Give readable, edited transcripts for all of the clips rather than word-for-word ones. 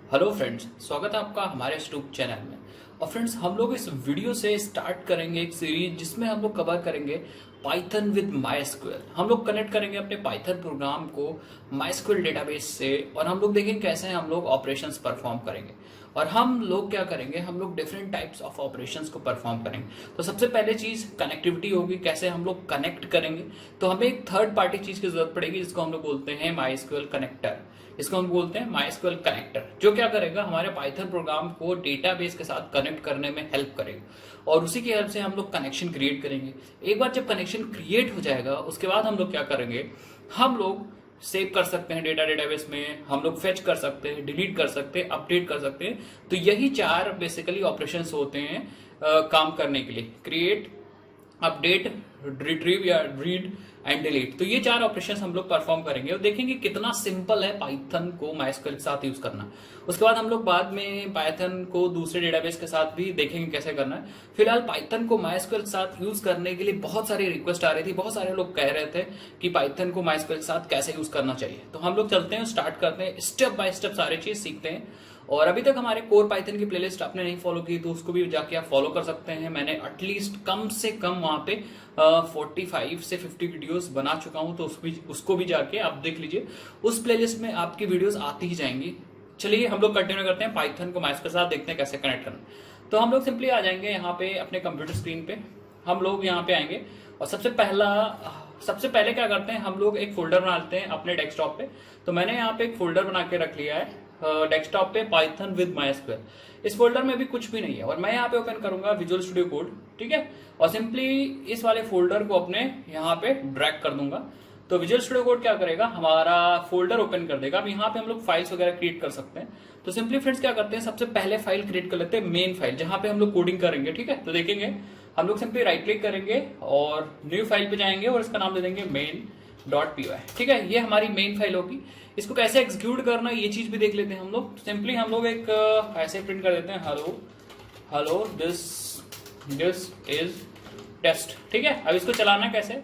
Hello friends, स्वागत है आपका हमारे यूट्यूब चैनल में। और फ्रेंड्स, हम लोग इस वीडियो से स्टार्ट करेंगे एक सीरीज जिसमें हम लोग कवर करेंगे पाइथन विद माइस्क्यूएल। हम लोग कनेक्ट करेंगे अपने पाइथन प्रोग्राम को माइस्क्यूएल डेटाबेस से और हम लोग देखेंगे कैसे हम लोग ऑपरेशंस परफॉर्म करेंगे। और हम लोग क्या करेंगे, हम लोग डिफरेंट टाइप्स ऑफ ऑपरेशंस को परफॉर्म करेंगे। तो सबसे पहले चीज कनेक्टिविटी होगी, कैसे हम लोग कनेक्ट करेंगे। तो हमें एक थर्ड पार्टी चीज की जरूरत पड़ेगी जिसको हम लोग बोलते हैं माइस्क्यूएल कनेक्टर। इसको हम बोलते हैं माइस्क्यूएल कनेक्टर, जो क्या करेगा, हमारे पाइथन प्रोग्राम को डेटाबेस के साथ कनेक्ट करने में हेल्प करेगा और उसी की हेल्प से हम लोग कनेक्शन क्रिएट करेंगे। एक बार जब कनेक्शन क्रिएट हो जाएगा उसके बाद हम लोग क्या करेंगे, हम लोग सेव कर सकते हैं डेटाबेस में, हम लोग फेच कर सकते हैं, डिलीट कर सकते हैं, अपडेट कर सकते हैं। तो यही चार बेसिकली ऑपरेशंस होते हैं काम करने के लिए: क्रिएट, अपडेट, रिट्रीव या रीड एंड डिलीट। तो ये चार ऑपरेशंस हम लोग परफॉर्म करेंगे और देखेंगे कितना सिंपल है पाइथन को माइस्क्यूएल के साथ यूज करना। उसके बाद हम लोग बाद में पाइथन को दूसरे डेटाबेस के साथ भी देखेंगे कैसे करना है। फिलहाल पाइथन को माइस्क्यूएल के साथ यूज करने के लिए बहुत सारी रिक्वेस्ट आ रही थी, बहुत सारे लोग कह रहे थे कि पाइथन को माइस्क्यूएल के साथ कैसे यूज करना चाहिए। तो हम लोग चलते हैं, स्टार्ट करते हैं, स्टेप बाय स्टेप सारी चीज सीखते हैं। और अभी तक हमारे कोर पाइथन की प्लेलिस्ट आपने नहीं फॉलो की तो उसको भी जाके आप फॉलो कर सकते हैं। मैंने एटलीस्ट कम से कम वहां पे 45 से 50 वीडियोस बना चुका हूं, तो उसको भी जाके आप देख लीजिए। उस प्लेलिस्ट में आपकी वीडियोस आती ही जाएंगी। चलिए हम लोग कंटिन्यू करते हैं, पाइथन को माइस्क्यूएल के साथ देखते हैं कैसे कनेक्ट करना। तो हम लोग सिंपली आ जाएंगे यहाँ पे अपने कंप्यूटर स्क्रीन पे, हम लोग यहाँ पे आएंगे और सबसे पहले क्या करते हैं, हम लोग एक फोल्डर बना लेते हैं अपने डेस्कटॉप पे। तो मैंने यहाँ पे एक फोल्डर बना के रख लिया है डेस्कटॉप पे, पाइथन विद माइस्क्यूएल। इस फोल्डर में भी कुछ भी नहीं है और मैं यहाँ पे ओपन करूंगा विजुअल स्टूडियो कोड, ठीक है। और सिंपली इस वाले फोल्डर को अपने यहाँ पे ड्रैग कर दूंगा। तो विजुअल स्टूडियो कोड क्या करेगा, हमारा फोल्डर ओपन कर देगा। अब यहाँ पे हम लोग फाइल्स वगैरह क्रिएट कर सकते हैं। तो सिंपली फ्रेंड्स क्या करते हैं, सबसे पहले फाइल क्रिएट कर लेते हैं, मेन फाइल जहां पे हम लोग कोडिंग करेंगे, ठीक है। तो देखेंगे हम लोग सिंपली राइट क्लिक करेंगे और न्यू फाइल पे जाएंगे और इसका नाम दे देंगे main.py, ठीक है। ये हमारी मेन फाइल होगी। इसको कैसे एग्जीक्यूट करना है ये चीज भी देख लेते हैं हम लोग। सिंपली हम लोग एक ऐसे प्रिंट कर देते हैं, हेलो दिस इज टेस्ट, ठीक है। अब इसको चलाना कैसे,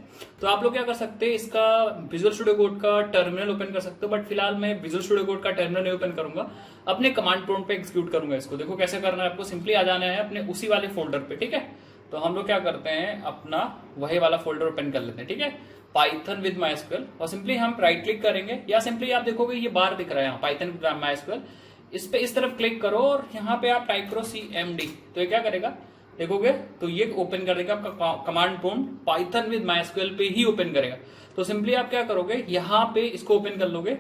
तो आप लोग क्या कर सकते हैं, इसका विजुअल स्टूडियो कोड का टर्मिनल ओपन कर सकते हो। बट फिलहाल मैं विजुअल स्टूडियो कोड का टर्मिनल नहीं ओपन करूंगा, अपने कमांड प्रॉम्प्ट पे एग्जीक्यूट करूंगा इसको। देखो कैसे करना है, आपको सिंपली आ जाना है अपने उसी वाले फोल्डर पे, ठीक है। तो हम लोग क्या करते हैं, अपना वही वाला फोल्डर ओपन कर लेते हैं, ठीक है, पाइथन विद माइस्क्यूएल। और सिंपली हम राइट क्लिक करेंगे या सिंपली आप देखोगे ये बार दिख रहा है पाइथन विद माइस्क्यूएल, इस पे इस तरफ क्लिक करो और यहाँ पे आप टाइप करो cmd। तो ये क्या करेगा, देखोगे तो ये ओपन कर देगा आपका command prompt, Python with MySQL पे ही ओपन करेगा। तो सिंपली आप क्या करोगे, यहाँ पे इसको ओपन कर लोगे।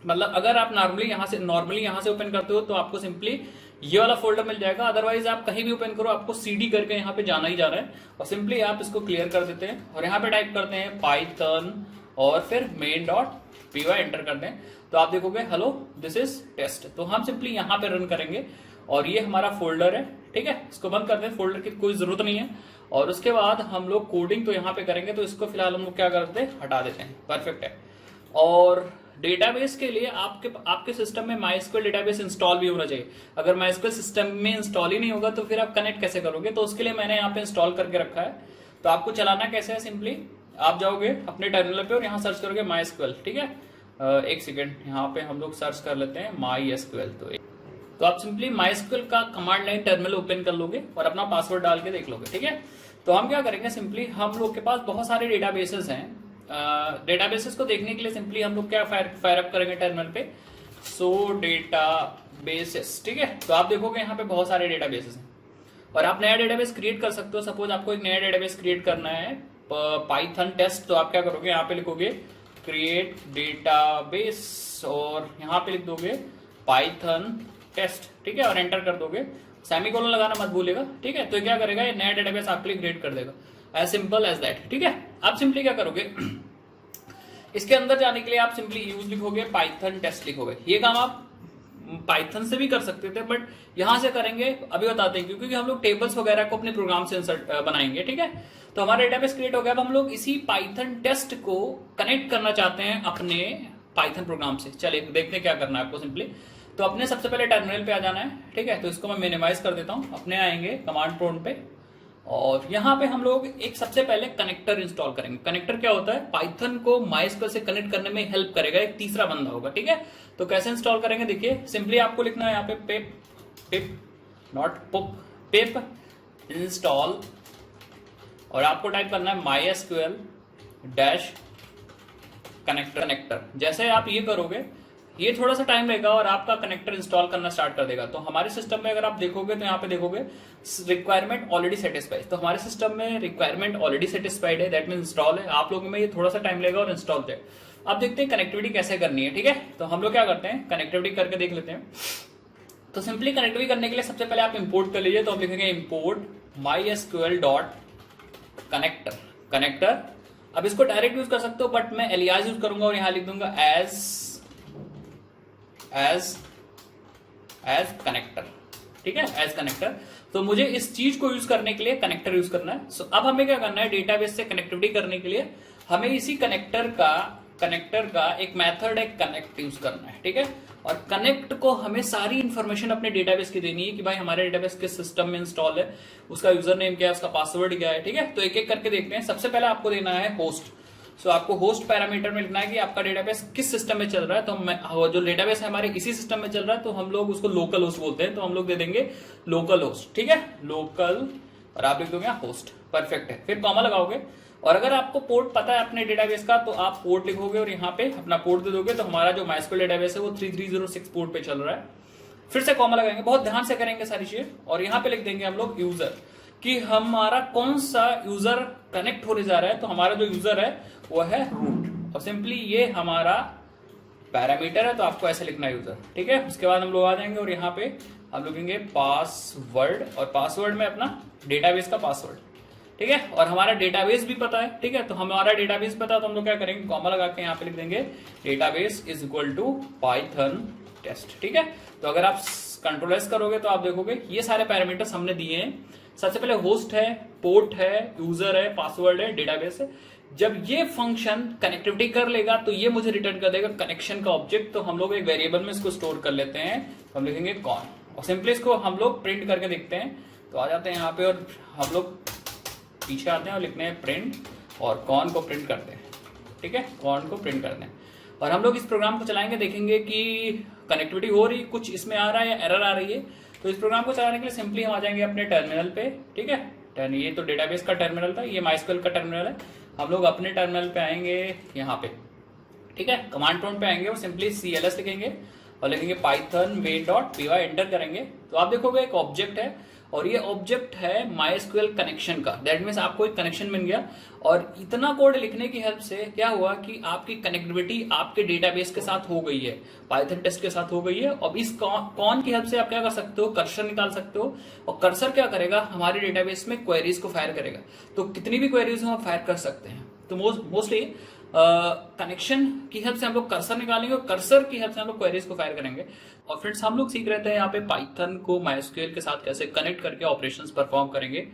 मतलब अगर आप नॉर्मली यहाँ से ओपन करते हो तो आपको सिंपली ये वाला फोल्डर मिल जाएगा। अदरवाइज आप कहीं भी ओपन करो आपको cd करके यहाँ पे जाना ही जाना है। और सिंपली आप इसको क्लियर कर देते हैं और यहाँ पे टाइप करते हैं पाइथन और फिर main.py एंटर करते हैं। तो आप देखोगे हेलो दिस इज टेस्ट। तो हम सिंपली यहाँ पे रन करेंगे और ये हमारा फोल्डर है, ठीक है। इसको बंद करते हैं, फोल्डर की कोई जरूरत नहीं है। और उसके बाद हम लोग कोडिंग तो यहाँ पे करेंगे, तो इसको फिलहाल हम लोग क्या करते हैं, हटा देते हैं, परफेक्ट है। और डेटाबेस के लिए आपके सिस्टम में माइस्क्यूएल डेटाबेस इंस्टॉल भी होना चाहिए। अगर माइस्क्यूएल सिस्टम में इंस्टॉल ही नहीं होगा तो फिर आप कनेक्ट कैसे करोगे। तो उसके लिए मैंने यहाँ पे इंस्टॉल करके रखा है। तो आपको चलाना कैसे है, सिंपली आप जाओगे अपने टर्मिनल पे और यहाँ सर्च करोगे माइस्क्यूएल, ठीक है। एक सेकेंड, यहाँ पे हम लोग सर्च कर लेते हैं माइस्क्यूएल। तो आप सिंपली माइस्क्यूएल का कमांड लाइन टर्मिनल ओपन कर लोगे और अपना पासवर्ड डाल के देख लोगे, ठीक है। तो हम क्या करेंगे, सिंपली हम लोग के पास बहुत सारे डेटाबेसेस हैं। डेटाबेसेस को देखने के लिए सिंपली हम लोग क्या फायर अप करेंगे टर्मिनल पे, सो डेटाबेसेस, ठीक है। तो आप देखोगे यहाँ पे बहुत सारे डेटाबेसेस हैं और आप नया डेटाबेस क्रिएट कर सकते हो। सपोज आपको एक नया डेटाबेस क्रिएट करना है पाइथन टेस्ट, तो आप क्या करोगे, यहाँ पे लिखोगे क्रिएट डेटाबेस और यहाँ पे लिख दोगे पाइथन टेस्ट, ठीक है, और एंटर कर दोगे। सेमीकोलन लगाना मत भूलेगा, ठीक है। तो क्या करेगा, ये नया डेटाबेस आपके लिए क्रिएट कर देगा, एज सिंपल एज दैट, ठीक है। आप सिंपली क्या करोगे, इसके अंदर जाने के लिए आप सिंपली यूज लिखोगे, पाइथन टेस्ट लिखोगे। ये काम आप पाइथन से भी कर सकते थे बट यहां से करेंगे, अभी बताते हैं, क्योंकि हम लोग टेबल्स वगैरह को अपने प्रोग्राम से इंसर्ट बनाएंगे, ठीक है। तो हमारा डेटाबेस क्रिएट हो गया। अब हम लोग इसी पाइथन टेस्ट को कनेक्ट करना चाहते हैं अपने पाइथन प्रोग्राम से। चलिए देखते हैं क्या करना है आपको। सिंपली तो अपने सबसे पहले टर्मिनल पे आ जाना है, ठीक है। तो इसको मैं मिनिमाइज कर देता हूं, अपने आएंगे कमांड प्रॉम्प्ट पे और यहाँ पे हम लोग एक सबसे पहले कनेक्टर इंस्टॉल करेंगे। कनेक्टर क्या होता है, पाइथन को माइस्क्वेल से कनेक्ट करने में हेल्प करेगा, एक तीसरा बंदा होगा, ठीक है। तो कैसे इंस्टॉल करेंगे, देखिए सिंपली आपको लिखना है यहाँ पे पिप नॉट पुप, पिप इंस्टॉल, और आपको टाइप करना है MySQL डैश कनेक्टर। जैसे आप ये करोगे ये थोड़ा सा टाइम लेगा और आपका कनेक्टर इंस्टॉल करना स्टार्ट कर देगा। तो हमारे सिस्टम में अगर आप देखोगे तो यहाँ पे देखोगे रिक्वायरमेंट ऑलरेडी सेटिस्फाइड, तो हमारे सिस्टम में रिक्वायरमेंट ऑलरेडी सेटिस्फाइड है, दैट मीन इंस्टॉल है। आप लोगों में ये थोड़ा सा टाइम लेगा और इंस्टॉल हो जाए। अब देखते हैं कनेक्टिविटी कैसे करनी है, ठीक है। तो हम लोग क्या करते हैं, कनेक्टिविटी करके देख लेते हैं। तो सिंपली कनेक्टिविटी करने के लिए सबसे पहले आप इंपोर्ट कर लीजिए। तो हम लिखेंगे इंपोर्ट MySQL डॉट कनेक्टर। अब इसको डायरेक्ट यूज कर सकते हो, बट मैं एलियास यूज करूंगा और यहां लिख दूंगा एज कनेक्टर, ठीक है, एज कनेक्टर। तो मुझे इस चीज को यूज करने के लिए कनेक्टर यूज करना है। सो अब हमें क्या करना है, डेटाबेस से कनेक्टिविटी करने के लिए हमें इसी कनेक्टर का एक मेथड है कनेक्ट यूज करना है, ठीक है। और कनेक्ट को हमें सारी इंफॉर्मेशन अपने डेटाबेस की देनी है कि भाई हमारे डेटाबेस किस सिस्टम में इंस्टॉल है, उसका यूजर नेम क्या है, उसका पासवर्ड क्या है, ठीक है। तो एक एक करके देखते हैं। सबसे पहले आपको देना है होस्ट। सो आपको होस्ट पैरामीटर में लिखना है कि आपका डेटाबेस किस सिस्टम में चल रहा है। तो जो डेटाबेस है हमारे इसी सिस्टम में चल रहा है, तो हम लोग उसको लोकल होस्ट बोलते हैं, तो हम लोग दे देंगे लोकल होस्ट, ठीक है, लोकल, और आप लिख दोगे होस्ट, परफेक्ट है। फिर कॉमा लगाओगे, और अगर आपको पोर्ट पता है अपने डेटाबेस का तो आप पोर्ट लिखोगे और यहाँ पे अपना पोर्ट दे दोगे। तो हमारा जो MySQL डेटाबेस है वो 3306 पोर्ट पे चल रहा है। फिर से कॉमा लगाएंगे, बहुत ध्यान से करेंगे सारी चीजें, और यहाँ पे लिख देंगे हम लोग यूजर, कि हमारा कौन सा यूजर कनेक्ट होने जा रहा है। तो हमारा जो यूजर है वो है रूट, और सिंपली ये हमारा पैरामीटर है, तो आपको ऐसे लिखना है यूजर, ठीक है। उसके बाद हम लोग आ जाएंगे और यहाँ पे हम लिखेंगे पासवर्ड, और पासवर्ड में अपना डेटाबेस का पासवर्ड, ठीक है। और हमारा डेटाबेस भी पता है, ठीक है। तो हमारा डेटाबेस पता है, तो हम लोग क्या करेंगे, कॉमा लगा के यहाँ पे लिख देंगे database is equal to Python test, ठीक है। तो अगर आप कंट्रोल एस करोगे तो आप देखोगे ये सारे पैरामीटर्स हमने दिए हैं। सबसे पहले होस्ट है, पोर्ट है, यूजर है, पासवर्ड है, डेटाबेस है। जब ये फंक्शन कनेक्टिविटी कर लेगा तो ये मुझे रिटर्न कर देगा कनेक्शन का ऑब्जेक्ट। तो हम लोग एक वेरिएबल में इसको स्टोर कर लेते हैं, तो हम लिखेंगे कॉन, और सिंपली इसको हम लोग प्रिंट करके देखते हैं। तो आ जाते हैं यहाँ पे और हम लोग पीछे आते हैं और लिखते हैं प्रिंट, और कॉन को प्रिंट करते हैं, ठीक है, कॉन को प्रिंट करते हैं। और हम लोग इस प्रोग्राम को चलाएंगे, देखेंगे कि कनेक्टिविटी हो रही, कुछ इसमें आ रहा है या एरर आ रही है। तो इस प्रोग्राम को चलाने के लिए सिंपली हम आ जाएंगे अपने टर्मिनल पे, ठीक है। ये तो डेटाबेस का टर्मिनल था, ये MySQL का टर्मिनल है। हम लोग अपने टर्मिनल पे आएंगे यहाँ पे, ठीक है, कमांड प्रॉम्प्ट पे आएंगे और सिंपली CLS लिखेंगे और लिखेंगे पाइथन main.py, एंटर करेंगे। तो आप देखोगे एक ऑब्जेक्ट है, और ये ऑब्जेक्ट है MySQL कनेक्शन का, दैट मीन्स आपको एक कनेक्शन मिल गया। और इतना कोड लिखने की हेल्प से क्या हुआ कि आपकी कनेक्टिविटी आपके डेटाबेस के साथ हो गई है, पाइथन टेस्ट के साथ हो गई है। अब इस कॉन की हेल्प से आप क्या कर सकते हो, कर्सर निकाल सकते हो, और कर्सर क्या करेगा, हमारे डेटाबेस में क्वेरीज को फायर करेगा। तो कितनी भी क्वेरीज हो आप फायर कर सकते हैं। तो मोस्टली कनेक्शन की हेल्प से हम लोग कर्सर निकालेंगे, और कर्सर की हेल्प से हम लोग क्वेरीज को फायर करेंगे। और फ्रेंड्स हम लोग सीख रहे थे यहाँ पे पाइथन को MySQL के साथ कैसे कनेक्ट करके ऑपरेशंस परफॉर्म करेंगे।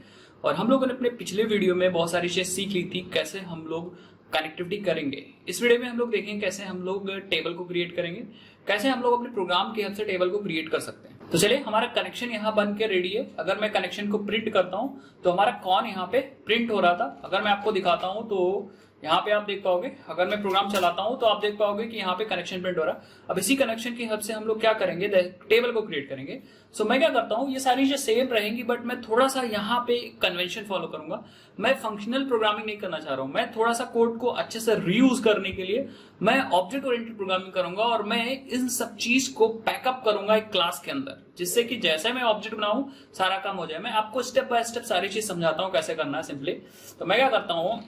और हम लोगों ने अपने पिछले वीडियो में बहुत सारी चीजें सीख ली थी, कैसे हम लोग कनेक्टिविटी करेंगे। इस वीडियो में हम लोग देखेंगे कैसे हम लोग टेबल को क्रिएट करेंगे, कैसे हम लोग अपने प्रोग्राम की हेल्प से टेबल को क्रिएट कर सकते हैं। तो चलिए, हमारा कनेक्शन यहाँ बन के रेडी है। अगर मैं कनेक्शन को प्रिंट करता हूँ तो हमारा कॉन यहाँ पे प्रिंट हो रहा था। अगर मैं आपको दिखाता हूँ तो यहाँ पे आप देख पाओगे, अगर मैं प्रोग्राम चलाता हूँ तो आप देख पाओगे कि यहाँ पे कनेक्शन प्रिंट हो रहा है। अब इसी कनेक्शन की हेल्प से हम लोग क्या करेंगे, टेबल को क्रिएट करेंगे। सो मैं क्या करता हूँ, ये सारी चीजें सेम रहेंगी, बट मैं थोड़ा सा यहाँ पे कन्वेंशन फॉलो करूंगा। मैं फंक्शनल प्रोग्रामिंग नहीं करना चाह रहा हूँ, मैं थोड़ा सा कोड को अच्छे से रीयूज करने के लिए मैं ऑब्जेक्ट ओरिएंटेड प्रोग्रामिंग करूंगा, और मैं इन सब चीज को पैकअप करूंगा एक क्लास के अंदर, जिससे कि जैसे मैं ऑब्जेक्ट बनाऊं सारा काम हो जाए। मैं आपको स्टेप बाय स्टेप सारी चीज समझाता हूँ कैसे करना है सिंपली। तो मैं क्या करता हूँ,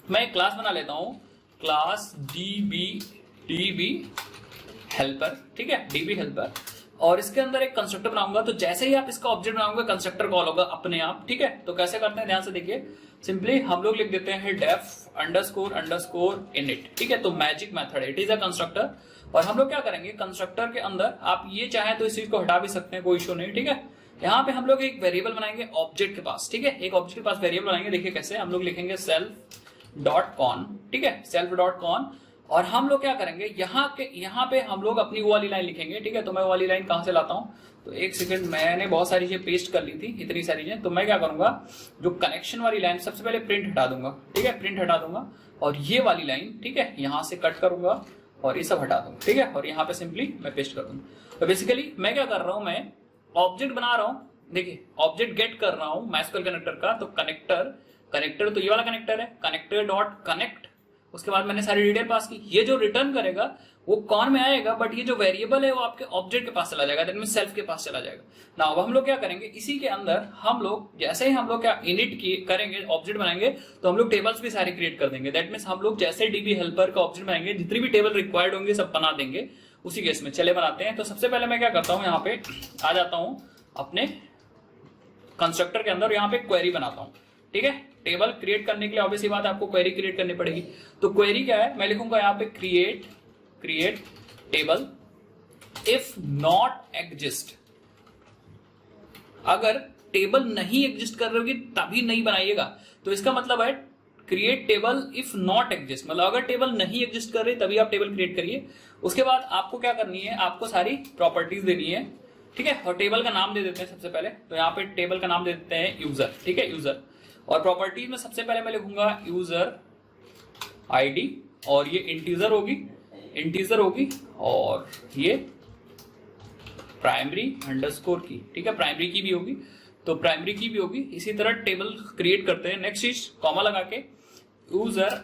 मैं एक क्लास बना लेता हूं, क्लास db हेल्पर, ठीक है, db हेल्पर, और इसके अंदर एक कंस्ट्रक्टर बनाऊंगा। तो जैसे ही आप इसका ऑब्जेक्ट बनाओगे कंस्ट्रक्टर कॉल होगा अपने आप, ठीक है। तो कैसे करते हैं, ध्यान से देखिए। सिंपली हम लोग लिख देते हैं डेफ अंडरस्कोर इनिट, ठीक है। तो मैजिक मेथड है, इट इज अ कंस्ट्रक्टर। और हम लोग क्या करेंगे, कंस्ट्रक्टर के अंदर आप ये चाहें तो इस चीज को हटा भी सकते हैं, कोई इशू नहीं, ठीक है। यहाँ पे हम लोग एक वेरिएबल बनाएंगे ऑब्जेक्ट के पास, ठीक है, एक ऑब्जेक्ट के पास वेरिएबल बनाएंगे। देखिए कैसे, हम लोग लिखेंगे सेल्फ डॉट कॉन, ठीक है, सेल्फ डॉट कॉन, और हम लोग क्या करेंगे, यहाँ पे हम लोग अपनी वो वाली लाइन लिखेंगे, ठीक है। तो मैं वो वाली लाइन कहाँ से लाता हूँ, तो एक सेकंड, मैंने बहुत सारी चीजें पेस्ट कर ली थी, इतनी सारी चीजें। तो मैं क्या करूंगा, जो कनेक्शन वाली लाइन सबसे पहले प्रिंट हटा दूंगा, ठीक है, प्रिंट हटा दूंगा, और ये वाली लाइन, ठीक है, यहाँ से कट करूंगा और ये सब हटा दूंगा, ठीक है, और यहाँ पे सिंपली मैं पेस्ट कर दूंगा। तो बेसिकली मैं क्या कर रहा हूँ, मैं ऑब्जेक्ट बना रहा हूँ, देखिए ऑब्जेक्ट गेट कर रहा हूँ MySQL कनेक्टर का। तो कनेक्टर तो ये वाला कनेक्टर है, कनेक्टर डॉट कनेक्ट, उसके बाद मैंने सारी डिटेल पास की। ये जो रिटर्न करेगा वो कौन में आएगा, बट ये जो वेरिएबल है वो आपके ऑब्जेक्ट के पास चला जाएगा, दैट मींस सेल्फ के पास चला जाएगा ना। अब हम लोग क्या करेंगे, इसी के अंदर हम लोग जैसे ही हम लोग क्या इनिट करेंगे, ऑब्जेक्ट बनाएंगे, तो हम लोग टेबल्स भी सारे क्रिएट कर देंगे। दैट मींस हम लोग जैसे डीबी हेल्पर का ऑब्जेक्ट बनाएंगे, जितनी भी टेबल रिक्वायर्ड होंगे सब बना देंगे उसी केस में। चले बनाते हैं। तो सबसे पहले मैं क्या करता हूँ, यहाँ पे आ जाता हूँ अपने कंस्ट्रक्टर के अंदर, यहाँ पे क्वेरी बनाता हूँ, ठीक है। टेबल क्रिएट करने के लिए ऑब्वियसली बात है आपको क्वेरी क्रिएट करनी पड़ेगी। तो क्वेरी क्या है, मैं लिखूंगा यहाँ पे create table if not exist. अगर टेबल नहीं एग्जिस्ट कर रही होगी तभी नहीं बनाइएगा। तो इसका मतलब है create table if not exist, मतलब अगर टेबल नहीं एग्जिस्ट कर रही तभी आप टेबल क्रिएट करिए। उसके बाद आपको क्या करनी है, आपको सारी प्रॉपर्टीज देनी है, ठीक है। और टेबल का नाम दे देते हैं सबसे पहले। तो यहाँ पे टेबल का नाम दे देते हैं यूजर, ठीक है, यूजर। और प्रॉपर्टीज में सबसे पहले मैं लिखूंगा यूजर आईडी, और ये इंटीजर होगी, और ये प्राइमरी अंडरस्कोर की, ठीक है, प्राइमरी की भी होगी, तो प्राइमरी की भी होगी। इसी तरह टेबल क्रिएट करते हैं। नेक्स्ट चीज कॉमा लगा के यूजर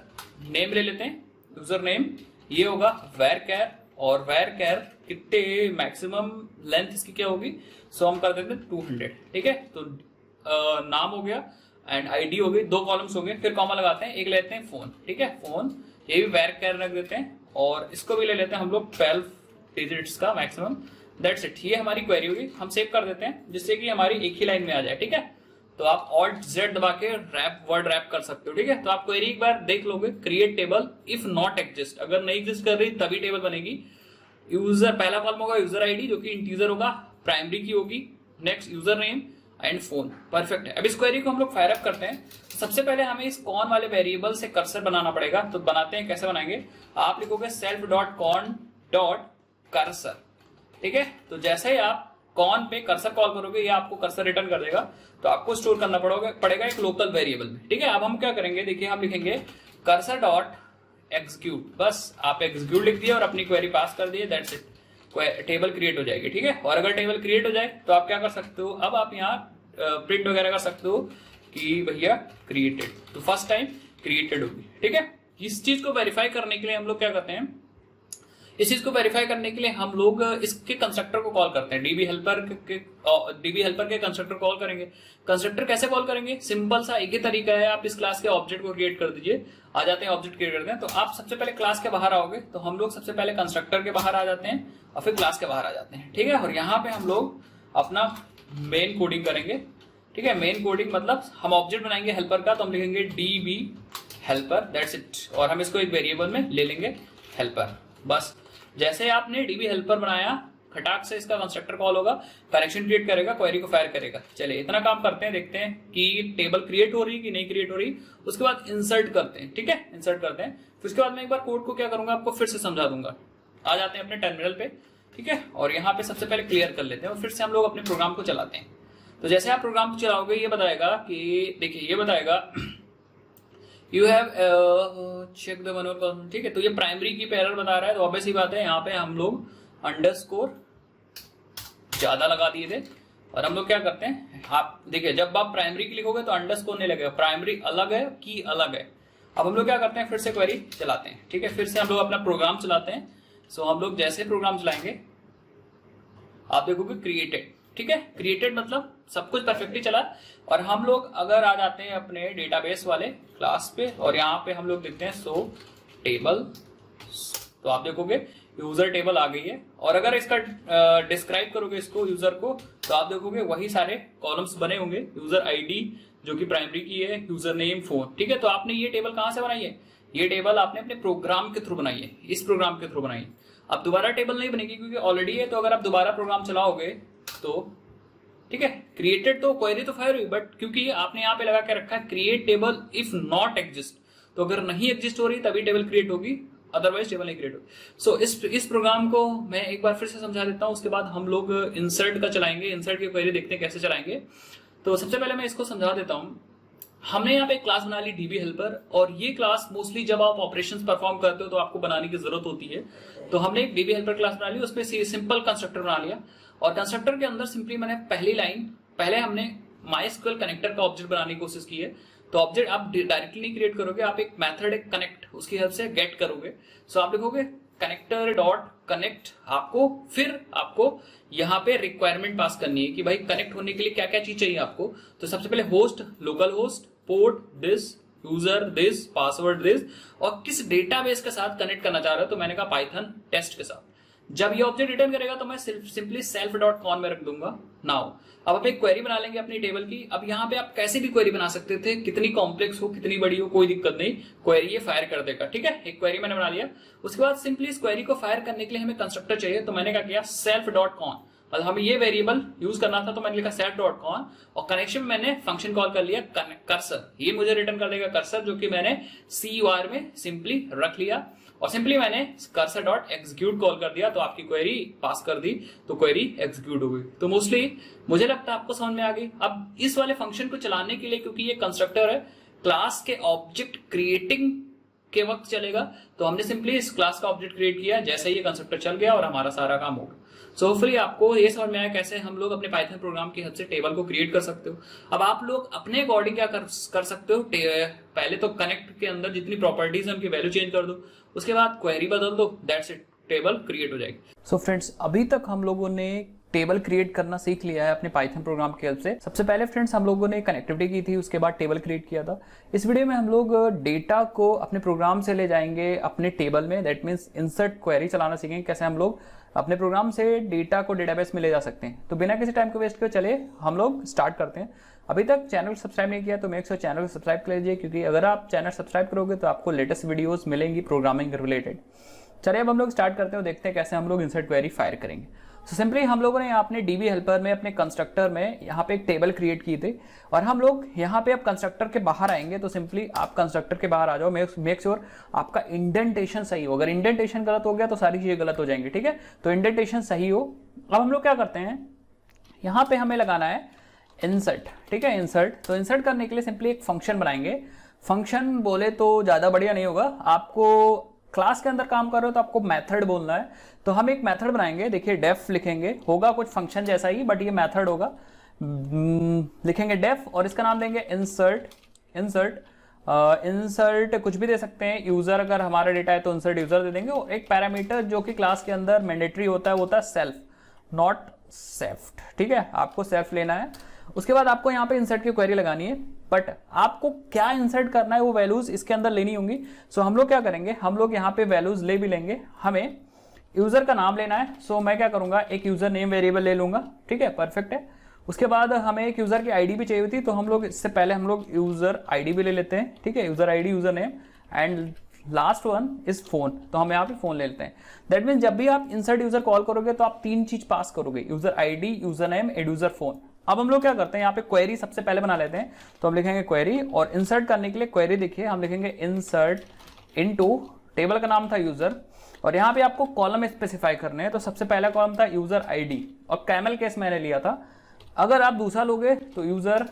नेम ले लेते हैं, यूजर नेम ये होगा varchar, और varchar कितने मैक्सिमम लेंथ इसकी क्या होगी, सो हम कर देते हैं 200, ठीक है। तो नाम हो गया एंड आईडी हो गई, 2 कॉलम्स हो गए। फिर कॉमा लगाते हैं, एक लेते हैं फोन, ठीक है, फोन, ये भी varchar रख देते हैं, और इसको भी ले लेते हैं हम लोग 12 डिजिट्स का मैक्सिमम। दैट्स इट, ये हमारी क्वेरी होगी। हम सेव कर देते हैं जिससे कि हमारी एक ही लाइन में आ जाए, ठीक है। तो आप Alt Z दबा के वर्ड रैप कर सकते हो, ठीक है। तो आप क्वेरी एक बार देख लोगे, create table if not exist, अगर नहीं एग्जिस्ट कर रही तभी टेबल बनेगी। यूजर पहला कॉलम होगा यूजर आईडी जो कि इंटीजर होगा, प्राइमरी की होगी, next user name and phone, perfect है। अब इस क्वेरी को हम लोग फायर अप करते हैं। सबसे पहले हमें इस कॉन वाले वेरिएबल से कर्सर बनाना पड़ेगा। तो बनाते हैं, कैसे बनाएंगे, आप लिखोगे self dot cone dot cursor, ठीक है। तो जैसे ही आप कॉन पे कर्सर कॉल करोगे ये आपको कर्सर रिटर्न कर देगा। तो आपको स्टोर करना पड़ेगा एक लोकल वेरिएबल में, ठीक है। अब हम क्या करेंगे, देखिए हम लिखेंगे कर्सर डॉट एग्जीक्यूट, बस आप एग्जीक्यूट लिख दिया और अपनी क्वेरी पास कर दिए, दैट्स इट, टेबल क्रिएट हो जाएगी, ठीक है। और अगर टेबल क्रिएट हो जाए तो आप क्या कर सकते हो, अब आप यहाँ प्रिंट वगैरह कर सकते हो कि भैया क्रिएटेड, तो फर्स्ट टाइम क्रिएटेड होगी, ठीक है। इस चीज को वेरीफाई करने के लिए हम लोग क्या करते हैं, इस चीज को वेरीफाई करने के लिए हम लोग इसके कंस्ट्रक्टर को कॉल करते हैं, डीबी हेल्पर के कंस्ट्रक्टर कॉल करेंगे। कंस्ट्रक्टर कैसे कॉल करेंगे, सिंपल सा एक ही तरीका है, आप इस क्लास के ऑब्जेक्ट को क्रिएट कर दीजिए। आ जाते हैं ऑब्जेक्ट क्रिएट करते हैं, तो आप सबसे पहले क्लास के बाहर आओगे, तो हम लोग सबसे पहले कंस्ट्रक्टर के बाहर आ जाते हैं और फिर क्लास के बाहर आ जाते हैं, ठीक है। और यहाँ पे हम लोग अपना मेन कोडिंग करेंगे, ठीक है। मेन कोडिंग मतलब हम ऑब्जेक्ट बनाएंगे हेल्पर का, तो हम लिखेंगे डीबी हेल्पर, दैट्स इट, और हम इसको एक वेरिएबल में ले लेंगे हेल्पर। बस जैसे आपने डीबी हेल्पर बनाया, खटाक से इसका कंस्ट्रक्टर कॉल होगा, कनेक्शन क्रिएट करेगा, क्वेरी को फायर करेगा। चलिए इतना काम करते हैं, देखते हैं कि टेबल क्रिएट हो रही है कि नहीं क्रिएट हो रही। उसके बाद इंसर्ट करते हैं, ठीक है, इंसर्ट करते हैं। फिर उसके बाद मैं एक बार कोड को क्या करूंगा आपको फिर से समझा दूंगा। आ जाते हैं अपने टर्मिनल पे, ठीक है, और यहाँ पे सबसे पहले क्लियर कर लेते हैं और फिर से हम लोग अपने प्रोग्राम को चलाते हैं। तो जैसे आप प्रोग्राम को चलाओगे ये बताएगा कि, देखिए ये बताएगा you have check the manual column, ठीक है। तो ये प्राइमरी की पे एरर बता रहा है, तो ऑब्वियस ही बात है यहाँ पे हम लोग अंडरस्कोर ज्यादा लगा दिए थे। और हम लोग क्या करते हैं, आप देखिए जब आप प्राइमरी की लिखोगे तो अंडरस्कोर नहीं लगेगा, प्राइमरी अलग है, की अलग है। अब हम लोग क्या करते हैं, फिर से क्वेरी चलाते हैं, ठीक है, फिर से हम लोग अपना प्रोग्राम चलाते हैं। सो हम लोग जैसे प्रोग्राम चलाएंगे आप देखोगे क्रिएटेड, ठीक है, क्रिएटेड मतलब सब कुछ परफेक्टली चला। और हम लोग अगर आ जाते हैं अपने डेटाबेस वाले क्लास पे और यहाँ पे हम लोग देखते हैं सो टेबल, तो आप देखोगे यूजर टेबल आ गई है। और अगर इसका डिस्क्राइब करोगे इसको यूजर को, तो आप देखोगे वही सारे कॉलम्स बने होंगे, यूजर आईडी जो कि प्राइमरी की है, यूजर नेम, फोन, ठीक है। तो आपने ये टेबल कहाँ से बनाई है, ये टेबल आपने अपने प्रोग्राम के थ्रू बनाई है, इस प्रोग्राम के थ्रू बनाई है। अब दोबारा टेबल नहीं बनेगी क्योंकि ऑलरेडी है, तो अगर आप दोबारा प्रोग्राम चलाओगे तो ठीक है, क्रिएटेड तो क्वेरी तो फायर हुई, बट क्योंकि आपने यहाँ पे लगा के रखा है create table if not exist, तो अगर नहीं एग्जिस्ट हो रही तभी टेबल क्रिएट होगी, अदरवाइज टेबल नहीं क्रिएट होगी। सो इस प्रोग्राम को मैं एक बार फिर से समझा देता हूँ, उसके बाद हम लोग इंसर्ट का चलाएंगे, इंसर्ट की क्वेरी देखते हैं कैसे चलाएंगे। तो सबसे पहले मैं इसको समझा देता हूँ। हमने यहाँ पे एक क्लास बना ली डीबी हेल्पर, और ये क्लास मोस्टली जब आप ऑपरेशंस परफॉर्म करते हो तो आपको बनाने की जरूरत होती है। तो हमने एक डीबी हेल्पर क्लास बना ली, उसमें सिंपल कंस्ट्रक्टर बना लिया, और कंस्ट्रक्टर के अंदर सिंपली मैंने पहले हमने MySQL कनेक्टर का ऑब्जेक्ट बनाने की कोशिश की है। तो ऑब्जेक्ट आप डायरेक्टली नहीं क्रिएट करोगे, आप एक मेथड एक कनेक्ट उसकी हेल्प से गेट करोगे। सो आप लिखोगे कनेक्टर डॉट कनेक्ट, आपको यहाँ पे रिक्वायरमेंट पास करनी है कि भाई कनेक्ट होने के लिए क्या क्या चीज चाहिए आपको। तो सबसे पहले host, local host, port this, user this, password this, और किस डेटाबेस के साथ कनेक्ट करना चाह रहे हो। तो मैंने कहा पाइथन टेस्ट के साथ। जब ये ऑब्जेक्ट रिटर्न करेगा तो मैं सिंपली सेल्फ डॉट कॉन में रख दूंगा। नाउ अब आप एक क्वेरी बना लेंगे अपनी टेबल की। अब यहाँ पे आप कैसे भी क्वेरी बना सकते थे, कितनी कॉम्प्लेक्स हो कितनी बड़ी हो कोई दिक्कत नहीं, क्वेरी ये फायर कर देगा। ठीक है, एक क्वेरी मैंने बना लिया। उसके बाद सिंपली इस क्वेरी को फायर करने के लिए हमें कंस्ट्रक्टर चाहिए। तो मैंने क्या किया, सेल्फ डॉट कॉन, मतलब हमें ये वेरिएबल यूज करना था, तो मैंने लिखा सेल्फ डॉट कॉन, और कनेक्शन में मैंने फंक्शन कॉल कर लिया कर्सर। ये मुझे रिटर्न कर देगा कर्सर, जो कि मैंने CUR में सिंपली रख लिया, और सिंपली मैंने कर्सर डॉट एग्जीक्यूट कॉल कर दिया, तो आपकी क्वेरी पास कर दी, तो क्वेरी एग्जीक्यूट हो गई। तो मोस्टली मुझे लगता है आपको समझ में आ गई। अब इस वाले फंक्शन को चलाने के लिए, क्योंकि ये कंस्ट्रक्टर है, क्लास के ऑब्जेक्ट क्रिएटिंग के वक्त चलेगा, तो हमने सिंपली इस क्लास का ऑब्जेक्ट क्रिएट किया, जैसे ही ये कंस्ट्रक्टर चल गया और हमारा सारा काम हो गया। सो होपफुली आपको ये समझ में आया कैसे हम लोग अपने पाइथन प्रोग्राम की हेल्प से टेबल को क्रिएट कर सकते हो। अब आप लोग अपने अकॉर्डिंग क्या कर सकते हो, पहले तो कनेक्ट के अंदर जितनी प्रॉपर्टीज है उनकी वैल्यू चेंज कर दो, उसके बाद क्वेरी बदल दो, दैट्स इट, टेबल क्रिएट हो जाएगी। सो फ्रेंड्स, अभी तक हम लोगों ने टेबल क्रिएट करना सीख लिया है अपने पाइथन प्रोग्राम की हेल्प से। सबसे पहले फ्रेंड्स हम लोगों ने कनेक्टिविटी की थी, उसके बाद टेबल क्रिएट किया था। इस वीडियो में हम लोग डेटा को अपने प्रोग्राम से ले जाएंगे अपने टेबल में, दैट मीन्स इंसर्ट क्वेरी चलाना सीखेंगे, कैसे हम लोग अपने प्रोग्राम से डेटा को डेटाबेस में ले जा सकते हैं। तो बिना किसी टाइम को वेस्ट किए चले हम लोग स्टार्ट करते हैं। अभी तक चैनल सब्सक्राइब नहीं किया तो मेक श्योर चैनल को सब्सक्राइब कर लीजिए, क्योंकि अगर आप चैनल सब्सक्राइब करोगे तो आपको लेटेस्ट वीडियोस मिलेंगी प्रोग्रामिंग रिलेटेड। चलिए अब हम लोग स्टार्ट करते हैं, देखते हैं कैसे हम लोग इंसर्ट क्वेरी फायर करेंगे। सो सिंपली हम लोगों ने अपने डीबी हेल्पर में अपने कंस्ट्रक्टर में यहाँ पे एक टेबल क्रिएट की थी, और हम लोग यहाँ पे अब कंस्ट्रक्टर के बाहर आएंगे। तो सिंपली आप कंस्ट्रक्टर के बाहर आ जाओ, मेक श्योर आपका इंडेंटेशन सही हो। अगर इंडेंटेशन गलत हो गया तो सारी चीजें गलत हो जाएंगी। ठीक है, तो इंडेंटेशन सही हो। अब हम लोग क्या करते हैं, यहाँ पे हमें लगाना है इंसर्ट। ठीक है, इंसर्ट। तो इंसर्ट करने के लिए सिंपली एक फंक्शन बनाएंगे। फंक्शन बोले तो ज्यादा बढ़िया नहीं होगा, आपको क्लास के अंदर काम कर रहे हो तो आपको मेथड बोलना है। तो हम एक मेथड बनाएंगे, देखिए डेफ लिखेंगे, होगा कुछ फंक्शन जैसा ही बट ये मेथड होगा। लिखेंगे डेफ और इसका नाम देंगे इंसर्ट कुछ भी दे सकते हैं। यूजर अगर हमारा डेटा है तो इंसर्ट यूजर दे देंगे, और एक पैरामीटर जो कि क्लास के अंदर मैंडेटरी होता है वो होता है सेल्फ, नॉट सेफ्ट। ठीक है, आपको सेल्फ लेना है। उसके बाद आपको यहाँ पे इंसर्ट की क्वेरी लगानी है, बट आपको क्या इंसर्ट करना है वो वैल्यूज इसके अंदर लेनी होंगी। सो हम लोग क्या करेंगे, हम लोग यहाँ पे वैल्यूज ले भी लेंगे। हमें यूजर का नाम लेना है, सो मैं क्या करूंगा, एक यूजर नेम वेरिएबल ले लूंगा। ठीक है, परफेक्ट है। उसके बाद हमें एक यूजर की आईडी भी चाहिए होती, तो हम लोग इससे पहले हम लोग यूजर आईडी भी ले लेते हैं। ठीक है, user ID, user name, and last one is phone, तो हम यहाँ पे फोन ले लेते हैं। दैट मीन जब भी आप इंसर्ट यूजर कॉल करोगे तो आप तीन चीज पास करोगे, user ID, user name and user phone. अब हम लोग क्या करते हैं, यहाँ पे क्वेरी सबसे पहले बना लेते हैं। तो हम लिखेंगे क्वेरी, और इंसर्ट करने के लिए क्वेरी देखिए हम लिखेंगे इंसर्ट इनटू, टेबल का नाम था यूजर, और यहाँ पे आपको कॉलम स्पेसिफाई करने हैं। तो सबसे पहला कॉलम था यूजर आईडी, और कैमल केस मैंने लिया था। अगर आप दूसरा लोगे तो यूजर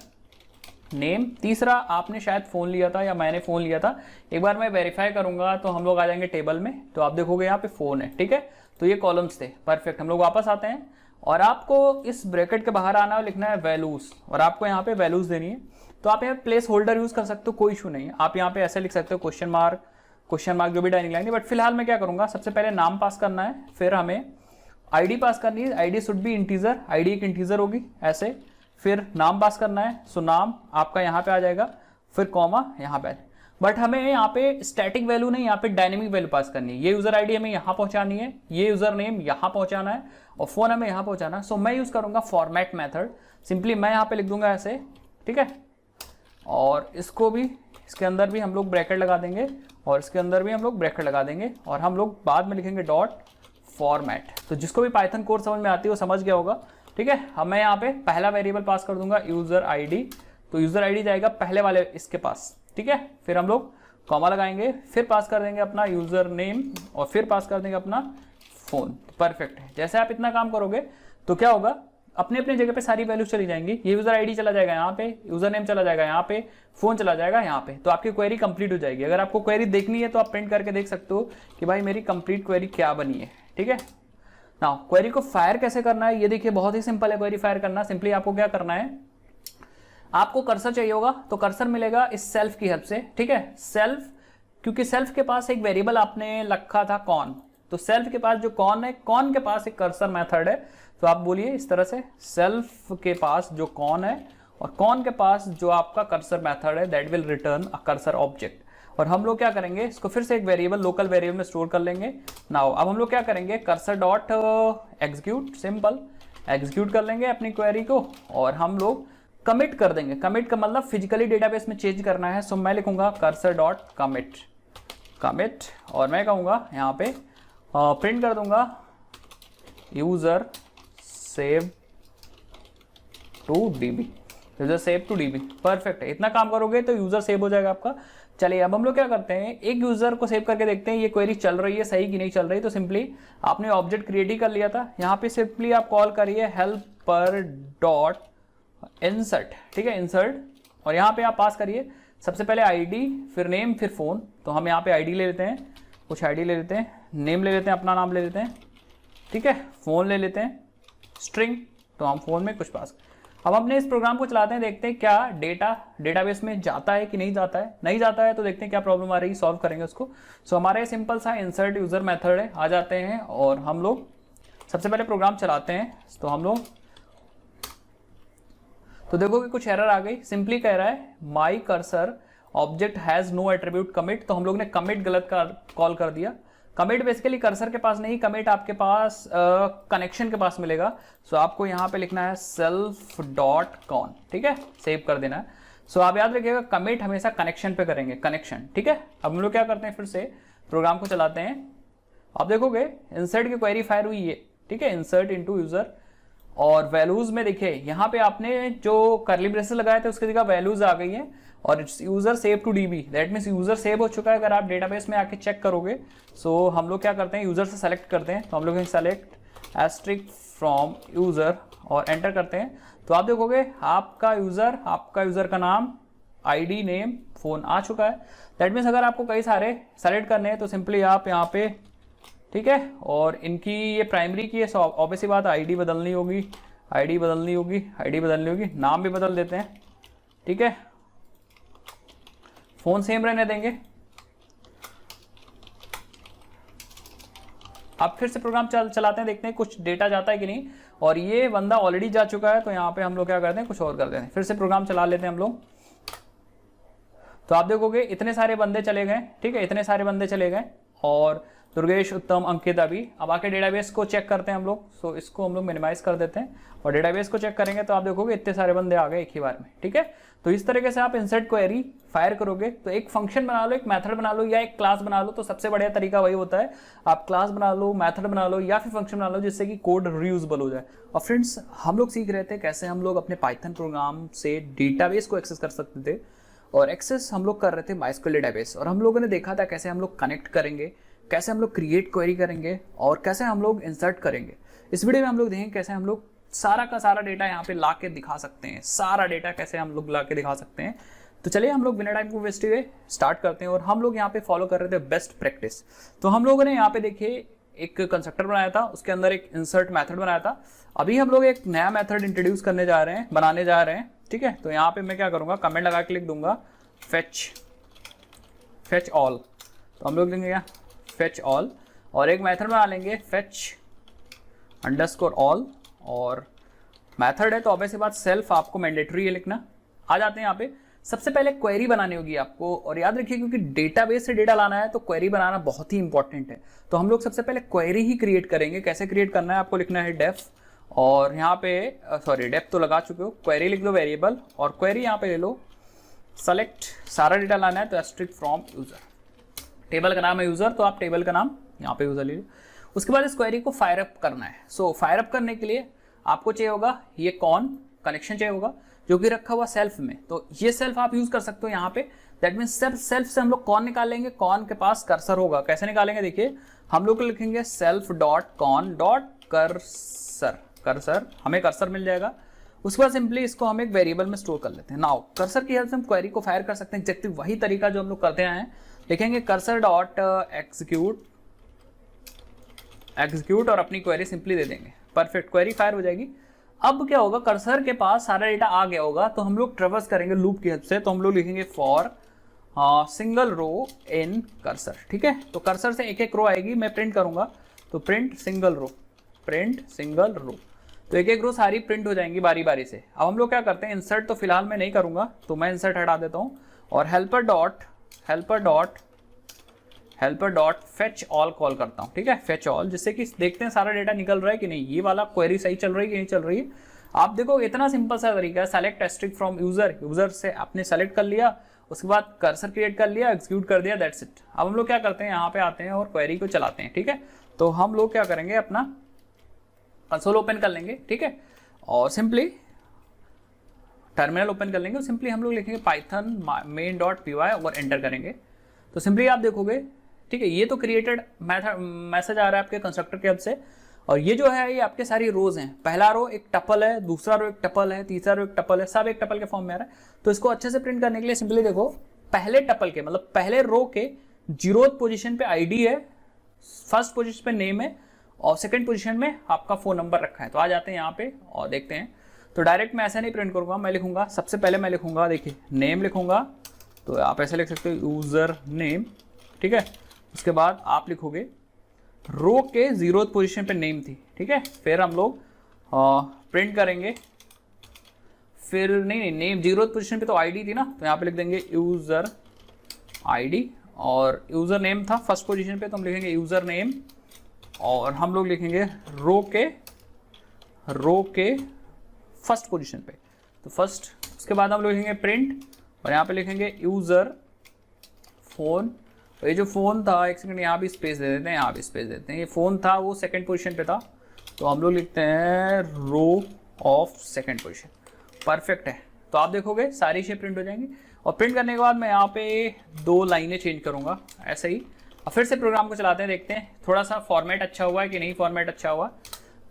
नेम, तीसरा आपने शायद फोन लिया था या मैंने फोन लिया था। एक बार मैं वेरीफाई करूंगा तो हम लोग आ जाएंगे टेबल में, तो आप देखोगे यहाँ पे फोन है। ठीक है, तो ये कॉलम्स थे, परफेक्ट। हम लोग वापस आते हैं, और आपको इस ब्रैकेट के बाहर आना है, लिखना है वैल्यूज, और आपको यहाँ पे वैल्यूज देनी है। तो आप यहाँ प्लेस होल्डर यूज कर सकते हो, कोई इशू नहीं है। आप यहाँ पे ऐसे लिख सकते हो क्वेश्चन मार्क जो भी डायनिंग लाइन है। बट फिलहाल मैं क्या करूंगा, सबसे पहले नाम पास करना है, फिर हमें आईडी पास करनी है। ID should be integer, ID एक इंटीजर होगी ऐसे, फिर नाम पास करना है। सो नाम आपका यहाँ पे आ जाएगा, फिर कॉमा यहाँ पे। बट हमें यहाँ पे स्टैटिक वैल्यू नहीं, यहाँ पे डायनेमिक वैल्यू पास करनी है। ये यूजर आईडी हमें यहाँ पहुंचानी है, ये यूजर नेम यहाँ पहुंचाना है, और फोन हमें यहाँ पहुंचाना है। सो मैं यूज करूंगा फॉर्मेट मेथड। सिंपली मैं यहाँ पे लिख दूंगा ऐसे, ठीक है, और इसको भी, इसके अंदर भी हम लोग ब्रैकेट लगा देंगे, और इसके अंदर भी हम लोग ब्रैकेट लगा देंगे, और हम लोग बाद में लिखेंगे डॉट फॉर्मेट। तो जिसको भी पाइथन कोड समझ में आती है वो समझ गया होगा। ठीक है, अब मैं यहाँ पे पहला वेरिएबल पास कर दूंगा यूजर आईडी, तो यूजर आईडी जाएगा पहले वाले इसके पास। ठीक है, फिर हम लोग कॉमा लगाएंगे, फिर पास कर देंगे अपना यूजर नेम और फिर पास कर देंगे अपना फोन। परफेक्ट है। जैसे आप इतना काम करोगे तो क्या होगा, अपने अपने जगह पे सारी वैल्यूज चली जाएंगी। ये यूजर आईडी चला जाएगा यहाँ पे, यूजर नेम चला जाएगा यहाँ पे, फोन चला जाएगा यहाँ पे, तो आपकी क्वेरी कंप्लीट हो जाएगी। अगर आपको क्वेरी देखनी है तो आप प्रिंट करके देख सकते हो कि भाई मेरी कंप्लीट क्वेरी क्या बनी है। ठीक है, नाउ क्वेरी को फायर कैसे करना है ये देखिए, बहुत ही सिंपल है क्वेरी फायर करना। सिंपली आपको क्या करना है, आपको कर्सर चाहिए होगा तो कर्सर मिलेगा इस सेल्फ की हेल्प से। ठीक है, सेल्फ, क्योंकि सेल्फ के पास एक वेरिएबल आपने रखा था कॉन, तो सेल्फ के पास जो कॉन है, कॉन के पास एक कर्सर मेथड है। तो आप बोलिए इस तरह से, सेल्फ के पास जो कॉन है और कॉन के पास जो आपका कर्सर मेथड है, that will return a cursor object. और हम लोग क्या करेंगे, इसको फिर से एक वेरिएबल, लोकल वेरिएबल में स्टोर कर लेंगे। नाउ अब हम लोग क्या करेंगे, cursor dot execute, simple execute कर लेंगे अपनी क्वेरी को और हम लोग कमिट कर देंगे। कमिट का मतलब फिजिकली डेटाबेस में चेंज करना है। सो मैं लिखूंगा कर्सर डॉट कमिट, कमिट, और मैं कहूँगा यहाँ पे प्रिंट कर दूंगा user save to DB, user save to DB. Perfect है, इतना काम करोगे तो यूजर सेव हो जाएगा आपका। चलिए अब हम लोग क्या करते हैं, एक यूजर को सेव करके देखते हैं ये क्वेरी चल रही है सही कि नहीं चल रही। तो सिंपली आपने ऑब्जेक्ट क्रिएट ही कर लिया था, यहाँ पे सिंपली आप कॉल करिए हेल्पर डॉट इंसर्ट। ठीक है, इंसर्ट, और यहाँ पे आप पास करिए सबसे पहले आईडी, फिर नेम, फिर फोन। तो हम यहाँ पे आईडी ले लेते हैं, कुछ आईडी ले लेते हैं, नेम ले लेते हैं, अपना नाम ले लेते हैं। ठीक है, फोन ले लेते हैं, स्ट्रिंग, तो हम फोन में कुछ पास। अब हमने इस प्रोग्राम को चलाते हैं, देखते हैं क्या डेटा डेटाबेस में जाता है कि नहीं जाता है। नहीं जाता है तो देखते हैं क्या प्रॉब्लम आ रही है, सॉल्व करेंगे उसको। सो हमारा सिंपल सा इंसर्ट यूजर मेथड है, आ जाते हैं और हम लोग सबसे पहले प्रोग्राम चलाते हैं। तो हम लोग तो देखोगे कुछ एरर आ गई, सिंपली कह रहा है my cursor object has no attribute commit. तो हम लोग ने कमिट गलत कॉल कर दिया। कमिट बेसिकली कर्सर के पास नहीं, कमिट आपके पास कनेक्शन के पास मिलेगा। सो आपको यहाँ पे लिखना है सेल्फ डॉट कॉन। ठीक है, सेव कर देना है। सो आप याद रखिएगा कमिट हमेशा कनेक्शन पे करेंगे, कनेक्शन। ठीक है, अब हम लोग क्या करते हैं, फिर से प्रोग्राम को चलाते हैं। आप देखोगे इंसर्ट की क्वेरी फायर हुई है। ठीक है, इंसर्ट इनटू यूजर, और वैल्यूज में देखिए यहाँ पे आपने जो करली ब्रेसेस लगाए थे उसकी जगह वैल्यूज आ गई है और user save to DB, that means user save हो चुका है। अगर आप डेटाबेस में आके चेक करोगे, सो हम लोग क्या करते हैं, यूजर से सेलेक्ट करते हैं। तो हम लोग सेलेक्ट एस्ट्रिक फ्रॉम यूजर और एंटर करते हैं। तो आप देखोगे आपका यूजर का नाम, आईडी, नेम, फोन आ चुका है। दैट मीन्स अगर आपको कई सारे सेलेक्ट करने हैं तो सिंपली आप यहाँ पे, ठीक है, और इनकी ये प्राइमरी की है, ऑब्वियसली बात आईडी बदलनी होगी, आईडी बदलनी होगी, नाम भी बदल देते हैं। ठीक है, फोन सेम रहने देंगे। अब फिर से प्रोग्राम चलाते हैं, देखते हैं कुछ डेटा जाता है कि नहीं। और ये बंदा ऑलरेडी जा चुका है तो यहाँ पे हम लोग क्या करते हैं, कुछ और कर देते हैं। फिर से प्रोग्राम चला लेते हैं हम लोग। तो आप देखोगे इतने सारे बंदे चले गए। ठीक है, इतने सारे बंदे चले गए और दुर्गेश, उत्तम, अंकित अभी। अब आके डेटाबेस को चेक करते हैं हम लोग। सो इसको हम लोग मिनिमाइज कर देते हैं और डेटाबेस को चेक करेंगे तो आप देखोगे इतने सारे बंदे आ गए एक ही बार में। ठीक है, तो इस तरीके से आप इंसर्ट क्वेरी फायर करोगे। तो एक फंक्शन बना लो, एक मेथड बना लो या एक क्लास बना लो, तो सबसे बढ़िया तरीका वही होता है, आप क्लास बना लो, मेथड बना लो या फिर फंक्शन बना लो, जिससे कि कोड रीयूजेबल हो जाए। और फ्रेंड्स, हम लोग सीख रहे थे कैसे हम लोग अपने पाइथन प्रोग्राम से डेटाबेस को एक्सेस कर सकते थे, और एक्सेस हम लोग कर रहे थे माइस्क्यूएल डेटाबेस। और हम लोगों ने देखा था कैसे हम लोग कनेक्ट करेंगे, कैसे हम लोग क्रिएट क्वेरी करेंगे और कैसे हम लोग इंसर्ट करेंगे। इस वीडियो में हम लोग देखेंगे कैसे हम लोग सारा का सारा डेटा यहाँ पे ला के दिखा सकते हैं, सारा डेटा कैसे हम लोग ला के दिखा सकते हैं। तो चलिए हम लोग बिना टाइम को वेस्ट हुए स्टार्ट करते हैं। और हम लोग यहाँ पे फॉलो कर रहे थे बेस्ट प्रैक्टिस। तो हम लोगों ने यहाँ पे देखिए एक कंस्ट्रक्टर बनाया था, उसके अंदर एक इंसर्ट मेथड बनाया था। अभी हम लोग एक नया मेथड इंट्रोड्यूस करने जा रहे हैं, बनाने जा रहे हैं। ठीक है, तो यहाँ पे मैं क्या करूँगा, कमेंट लगा के लिख दूंगा फेच ऑल। तो हम लोग देंगे क्या, फेच ऑल, और एक मेथड बना लेंगे फेच अंडरस्कोर ऑल। और मेथड है तो ऑब्वियसली बात सेल्फ आपको मैंडेटरी है लिखना। आ जाते हैं यहाँ पे, सबसे पहले क्वेरी बनानी होगी आपको। और याद रखिए क्योंकि डेटाबेस से डेटा लाना है तो क्वेरी बनाना बहुत ही इंपॉर्टेंट है। तो हम लोग सबसे पहले क्वेरी ही क्रिएट करेंगे। कैसे क्रिएट करना है, आपको लिखना है डेफ, और यहाँ पे सॉरी डेफ तो लगा चुके हो, क्वेरी लिख लो वेरिएबल, और क्वेरी यहाँ पे ले लो सेलेक्ट, सारा डेटा लाना है तो एस्ट्रिक फ्रॉम यूजर। टेबल का नाम है यूजर, तो आप टेबल का नाम यहाँ पे यूजर ले लो। उसके बाद इस क्वेरी को फायर अप करना है। सो फायर अप करने के लिए आपको चाहिए होगा ये कॉन कनेक्शन चाहिए होगा, जो कि रखा हुआ सेल्फ में। तो ये सेल्फ आप यूज कर सकते हो यहाँ पे। दैट मीन्स सेल्फ से हम लोग कौन निकालेंगे, कौन के पास कर्सर होगा। कैसे निकालेंगे, देखिए हम लोग लिखेंगे self dot cone dot cursor, cursor हमें कर्सर मिल जाएगा। उसके बाद सिंपली इसको हम एक वेरिएबल में स्टोर कर लेते हैं। नाउ कर्सर की हेल्प से हम क्वेरी को फायर कर सकते हैं, एग्जैक्टली वही तरीका जो हम लोग करते आए हैं। लिखेंगे कर्सर डॉट एग्जीक्यूट और अपनी क्वेरी सिंपली दे देंगे, परफेक्ट, क्वेरी फायर हो जाएगी। अब क्या होगा, कर्सर के पास सारा डेटा आ गया होगा, तो हम लोग ट्रेवर्स करेंगे लूप की हेल्प से। तो हम लोग लिखेंगे for single row in cursor, ठीक है। तो कर्सर से एक एक रो आएगी, मैं प्रिंट करूंगा, तो print single row, print single row, तो एक एक रो सारी प्रिंट हो जाएंगी बारी बारी से। अब हम लोग क्या करते हैं, इंसर्ट तो फिलहाल मैं नहीं करूंगा, तो मैं इंसर्ट हटा देता हूं और helper dot fetch all call करता हूं, ठीक है, फेच ऑल, जिससे कि देखते हैं सारा डेटा निकल रहा है कि नहीं, ये वाला क्वेरी सही चल रही है कि नहीं चल रही है। आप देखो इतना सिंपल सा तरीका है, select asterisk from user, user से आपने सेलेक्ट कर लिया, उसके बाद कर्सर क्रिएट कर लिया, एग्जीक्यूट कर दिया, दैट्स इट। अब हम लोग क्या करते हैं, यहाँ पे आते हैं और क्वेरी को चलाते हैं, ठीक है। तो हम लोग क्या करेंगे, अपना कंसोल ओपन कर लेंगे, ठीक है, और सिंपली टर्मिनल ओपन कर लेंगे और सिंपली हम लोग लिखेंगे पाइथन main.py और एंटर करेंगे। तो सिंपली आप देखोगे, ठीक है, ये तो क्रिएटेड मैसेज आ रहा है आपके कंस्ट्रक्टर के हेल्प से, और ये जो है ये आपके सारी रोज हैं। पहला रो एक टपल है, दूसरा रो एक टपल है, तीसरा रो एक टपल है, सब एक टपल के फॉर्म में आ रहा है। तो इसको अच्छे से प्रिंट करने के लिए सिंपली देखो, पहले टपल के मतलब पहले रो के 0th पोजीशन पे आईडी है, फर्स्ट पोजीशन पे नेम है और सेकंड पोजीशन में आपका फोन नंबर रखा है। तो आ जाते हैं यहाँ पे और देखते हैं। तो डायरेक्ट मैं ऐसे नहीं प्रिंट करूंगा, मैं लिखूंगा, सबसे पहले मैं लिखूंगा, देखिए नेम लिखूंगा, तो आप ऐसे लिख सकते हो यूजर नेम, ठीक है। उसके बाद आप लिखोगे रो के 0th पोजीशन पे नेम थी, ठीक है। फिर हम लोग प्रिंट करेंगे, फिर नहीं नेम 0th पोजीशन पे तो आईडी थी ना, तो यहाँ पे लिख देंगे यूजर आईडी, और यूजर नेम था फर्स्ट पोजीशन पे, तो हम लिखेंगे यूजर नेम, और हम लोग लिखेंगे रो के फर्स्ट पोजीशन पे, तो फर्स्ट। उसके बाद हम लोग लिखेंगे प्रिंट और यहाँ पे लिखेंगे यूजर फोन। तो ये जो फोन था, एक सेकंड यहाँ भी स्पेस दे देते हैं, यहाँ भी स्पेस देते हैं, ये फोन था वो सेकंड पोजीशन पे था, तो हम लोग लिखते हैं row of second position, perfect है। तो आप देखोगे सारी चीज़ें प्रिंट हो जाएंगी, और प्रिंट करने के बाद मैं यहाँ पे 2 लाइनें चेंज करूँगा ऐसे ही। और फिर से प्रोग्राम को चलाते हैं, देखते हैं थोड़ा सा फॉर्मेट अच्छा हुआ है कि नहीं फॉर्मेट अच्छा हुआ।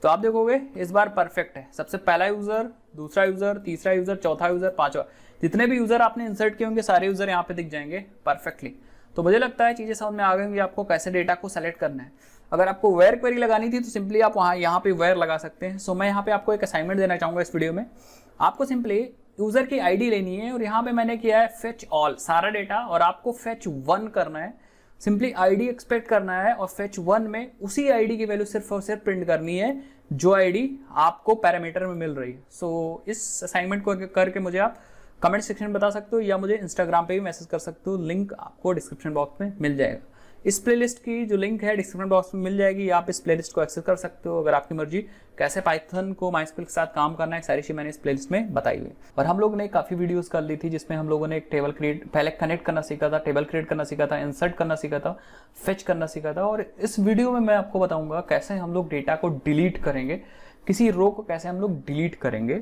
तो आप देखोगे इस बार परफेक्ट है, सबसे पहला यूज़र, दूसरा यूज़र, तीसरा यूज़र, चौथा यूज़र, पांचवा, जितने भी यूज़र आपने इंसर्ट किए होंगे सारे यूज़र यहाँ पे दिख जाएंगे परफेक्टली। तो मुझे लगता है चीज़ें समझ में आ गई होंगी आपको कैसे डेटा को सेलेक्ट करना है। अगर आपको वेयर क्वेरी लगानी थी तो सिंपली आप यहाँ पे वेयर लगा सकते हैं। सो मैं यहाँ पे आपको एक असाइनमेंट देना चाहूँगा इस वीडियो में। आपको सिंपली यूज़र की आईडी लेनी है और यहाँ पे मैंने किया है फेच ऑल सारा डेटा, और आपको फेच 1 करना है। सिंपली आईडी एक्सपेक्ट करना है और फेच 1 में उसी आईडी की वैल्यू सिर्फ और सिर्फ प्रिंट करनी है जो आईडी आपको पैरामीटर में मिल रही है। सो इस असाइनमेंट को करके मुझे आप कमेंट सेक्शन में बता सकते हो या मुझे इंस्टाग्राम पे भी मैसेज कर सकते हो, लिंक आपको डिस्क्रिप्शन बॉक्स में मिल जाएगा। इस प्लेलिस्ट की जो लिंक है डिस्क्रिप्शन बॉक्स में मिल जाएगी, आप इस प्लेलिस्ट को एक्सेस कर सकते हो अगर आपकी मर्जी। कैसे पाइथन को माइस्क्वेल के साथ काम करना है, सारी चीज़ मैंने इस प्लेलिस्ट में बताई हुई है। और हम लोग ने काफ़ी वीडियोस कर ली थी जिसमें हम लोगों ने एक टेबल क्रिएट पहले कनेक्ट करना सीखा था, टेबल क्रिएट करना सीखा था, इंसर्ट करना सीखा था, फेच करना सीखा था। और इस वीडियो में मैं आपको बताऊंगा कैसे हम लोग डेटा को डिलीट करेंगे, किसी रो को कैसे हम लोग डिलीट करेंगे,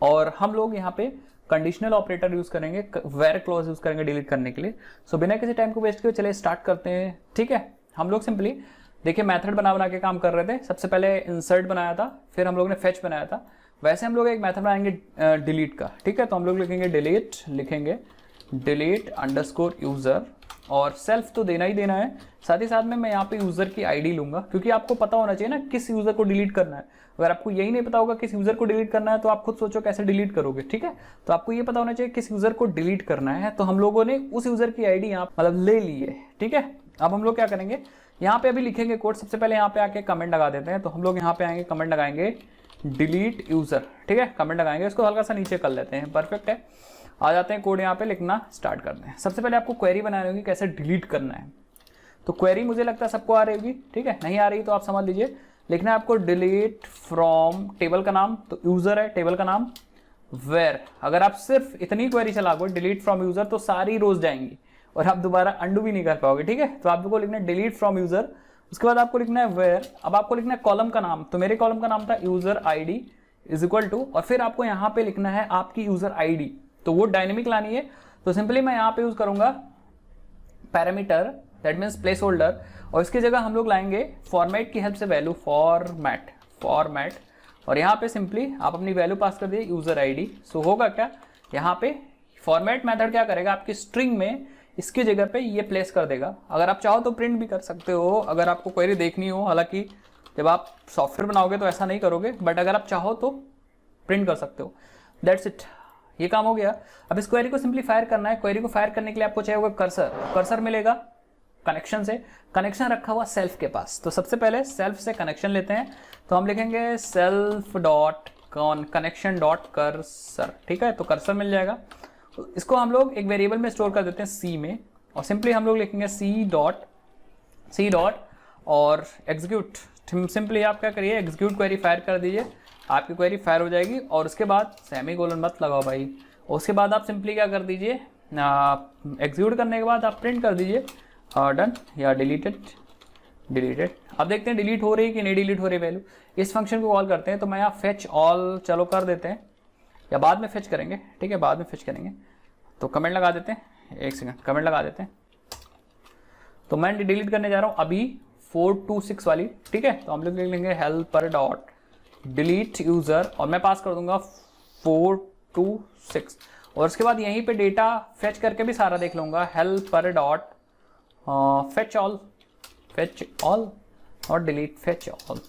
और हम लोग यहाँ पे कंडीशनल ऑपरेटर यूज करेंगे, वेयर क्लॉज यूज करेंगे डिलीट करने के लिए। सो बिना किसी टाइम को वेस्ट किए चले स्टार्ट करते हैं, ठीक है। हम लोग सिंपली देखिए मेथड बना के काम कर रहे थे। सबसे पहले इंसर्ट बनाया था, फिर हम लोग ने फेच बनाया था। वैसे हम लोग एक मेथड बनाएंगे डिलीट का, ठीक है। तो हम लोग लिखेंगे डिलीट अंडरस्कोर यूजर, और सेल्फ तो देना ही देना है, साथ ही साथ में मैं यहाँ पे यूजर की आईडी लूंगा, क्योंकि आपको पता होना चाहिए ना किस यूजर को डिलीट करना है। अगर आपको यही नहीं पता होगा किस यूजर को डिलीट करना है तो आप खुद सोचो कैसे डिलीट करोगे, ठीक है। तो आपको ये पता होना चाहिए किस यूजर को डिलीट करना है। तो हम लोगों ने उस यूजर की आईडी यहाँ मतलब ले ली है, ठीक है। अब हम लोग क्या करेंगे, यहाँ पे अभी लिखेंगे कोड। सबसे पहले यहाँ पे आके कमेंट लगा देते हैं। तो हम लोग यहाँ पे आएंगे, कमेंट लगाएंगे डिलीट यूजर, ठीक है, कमेंट लगाएंगे, इसको हल्का सा नीचे कर लेते हैं, परफेक्ट है। आ जाते हैं कोड यहाँ पे लिखना स्टार्ट करते हैं। सबसे पहले आपको क्वेरी बनानी होगी कैसे डिलीट करना है। तो क्वेरी मुझे लगता है सबको आ रही होगी, ठीक है, नहीं आ रही तो आप समझ लीजिए। लिखना है आपको डिलीट फ्रॉम टेबल का नाम, तो यूजर है, टेबल का नाम, वेयर। अगर आप सिर्फ इतनी क्वेरी चलाओगे डिलीट फ्रॉम यूजर तो सारी रोज जाएंगी और आप दोबारा अंडू भी नहीं कर पाओगे, ठीक है। तो आपको लिखना है डिलीट फ्रॉम यूजर, उसके बाद आपको लिखना है वेयर। अब आपको लिखना है कॉलम का नाम, तो मेरे कॉलम का नाम था user ID is equal to, और फिर आपको यहाँ पे लिखना है आपकी यूजर आईडी, तो वो डायनेमिक लानी है। तो सिंपली मैं यहाँ पे यूज करूंगा parameter, that means place holder, और इसकी जगह हम लोग लाएंगे फॉर्मेट की हेल्प से वैल्यू, फॉर्मेट, और यहाँ पे सिंपली आप अपनी वैल्यू पास कर दिए यूजर आईडी। सो होगा क्या, यहाँ पे फॉर्मेट मेथड क्या करेगा, आपकी स्ट्रिंग में इसकी जगह पे ये प्लेस कर देगा। अगर आप चाहो तो प्रिंट भी कर सकते हो, अगर आपको क्वेरी देखनी हो, हालांकि जब आप सॉफ्टवेयर बनाओगे तो ऐसा नहीं करोगे, बट अगर आप चाहो तो प्रिंट कर सकते हो। दैट्स इट, ये काम हो गया। अब इस क्वेरी को सिंपली फायर करना है। क्वेरी को फायर करने के लिए आपको चाहिए होगा कर्सर मिलेगा कनेक्शन से, कनेक्शन रखा हुआ सेल्फ के पास। तो सबसे पहले सेल्फ से कनेक्शन लेते हैं, तो हम लिखेंगे self dot connection dot cursor, ठीक है, तो कर्सर मिल जाएगा। इसको हम लोग एक वेरिएबल में स्टोर कर देते हैं सी में, और सिंपली हम लोग लिखेंगे सी डॉट और एग्जीक्यूट। सिंपली आप क्या करिए, एग्जीक्यूट क्वेरी फायर कर दीजिए, आपकी क्वेरी फायर हो जाएगी। और उसके बाद सेमीकोलन मत लगाओ भाई, उसके बाद आप सिंपली क्या कर दीजिए, एग्जीक्यूट करने के बाद आप प्रिंट कर दीजिए डन या डिलीटेड। अब देखते हैं डिलीट हो रही है कि नहीं डिलीट हो रही वैल्यू। इस फंक्शन को कॉल करते हैं, तो मैं यहाँ फेच ऑल चलो कर देते हैं, या बाद में फेच करेंगे, ठीक है, बाद में फेच करेंगे। तो कमेंट लगा देते हैं, एक सेकंड, कमेंट लगा देते हैं। तो मैं डिलीट करने जा रहा हूँ अभी 426 वाली, ठीक है। तो हम लोग लिख लेंगे हेल्पर डॉट डिलीट यूजर, और मैं पास कर दूंगा 426, और उसके बाद यहीं पे डेटा फेच करके भी सारा देख लूंगा, हेल्पर डॉट फेच ऑल और डिलीट फेच ऑल,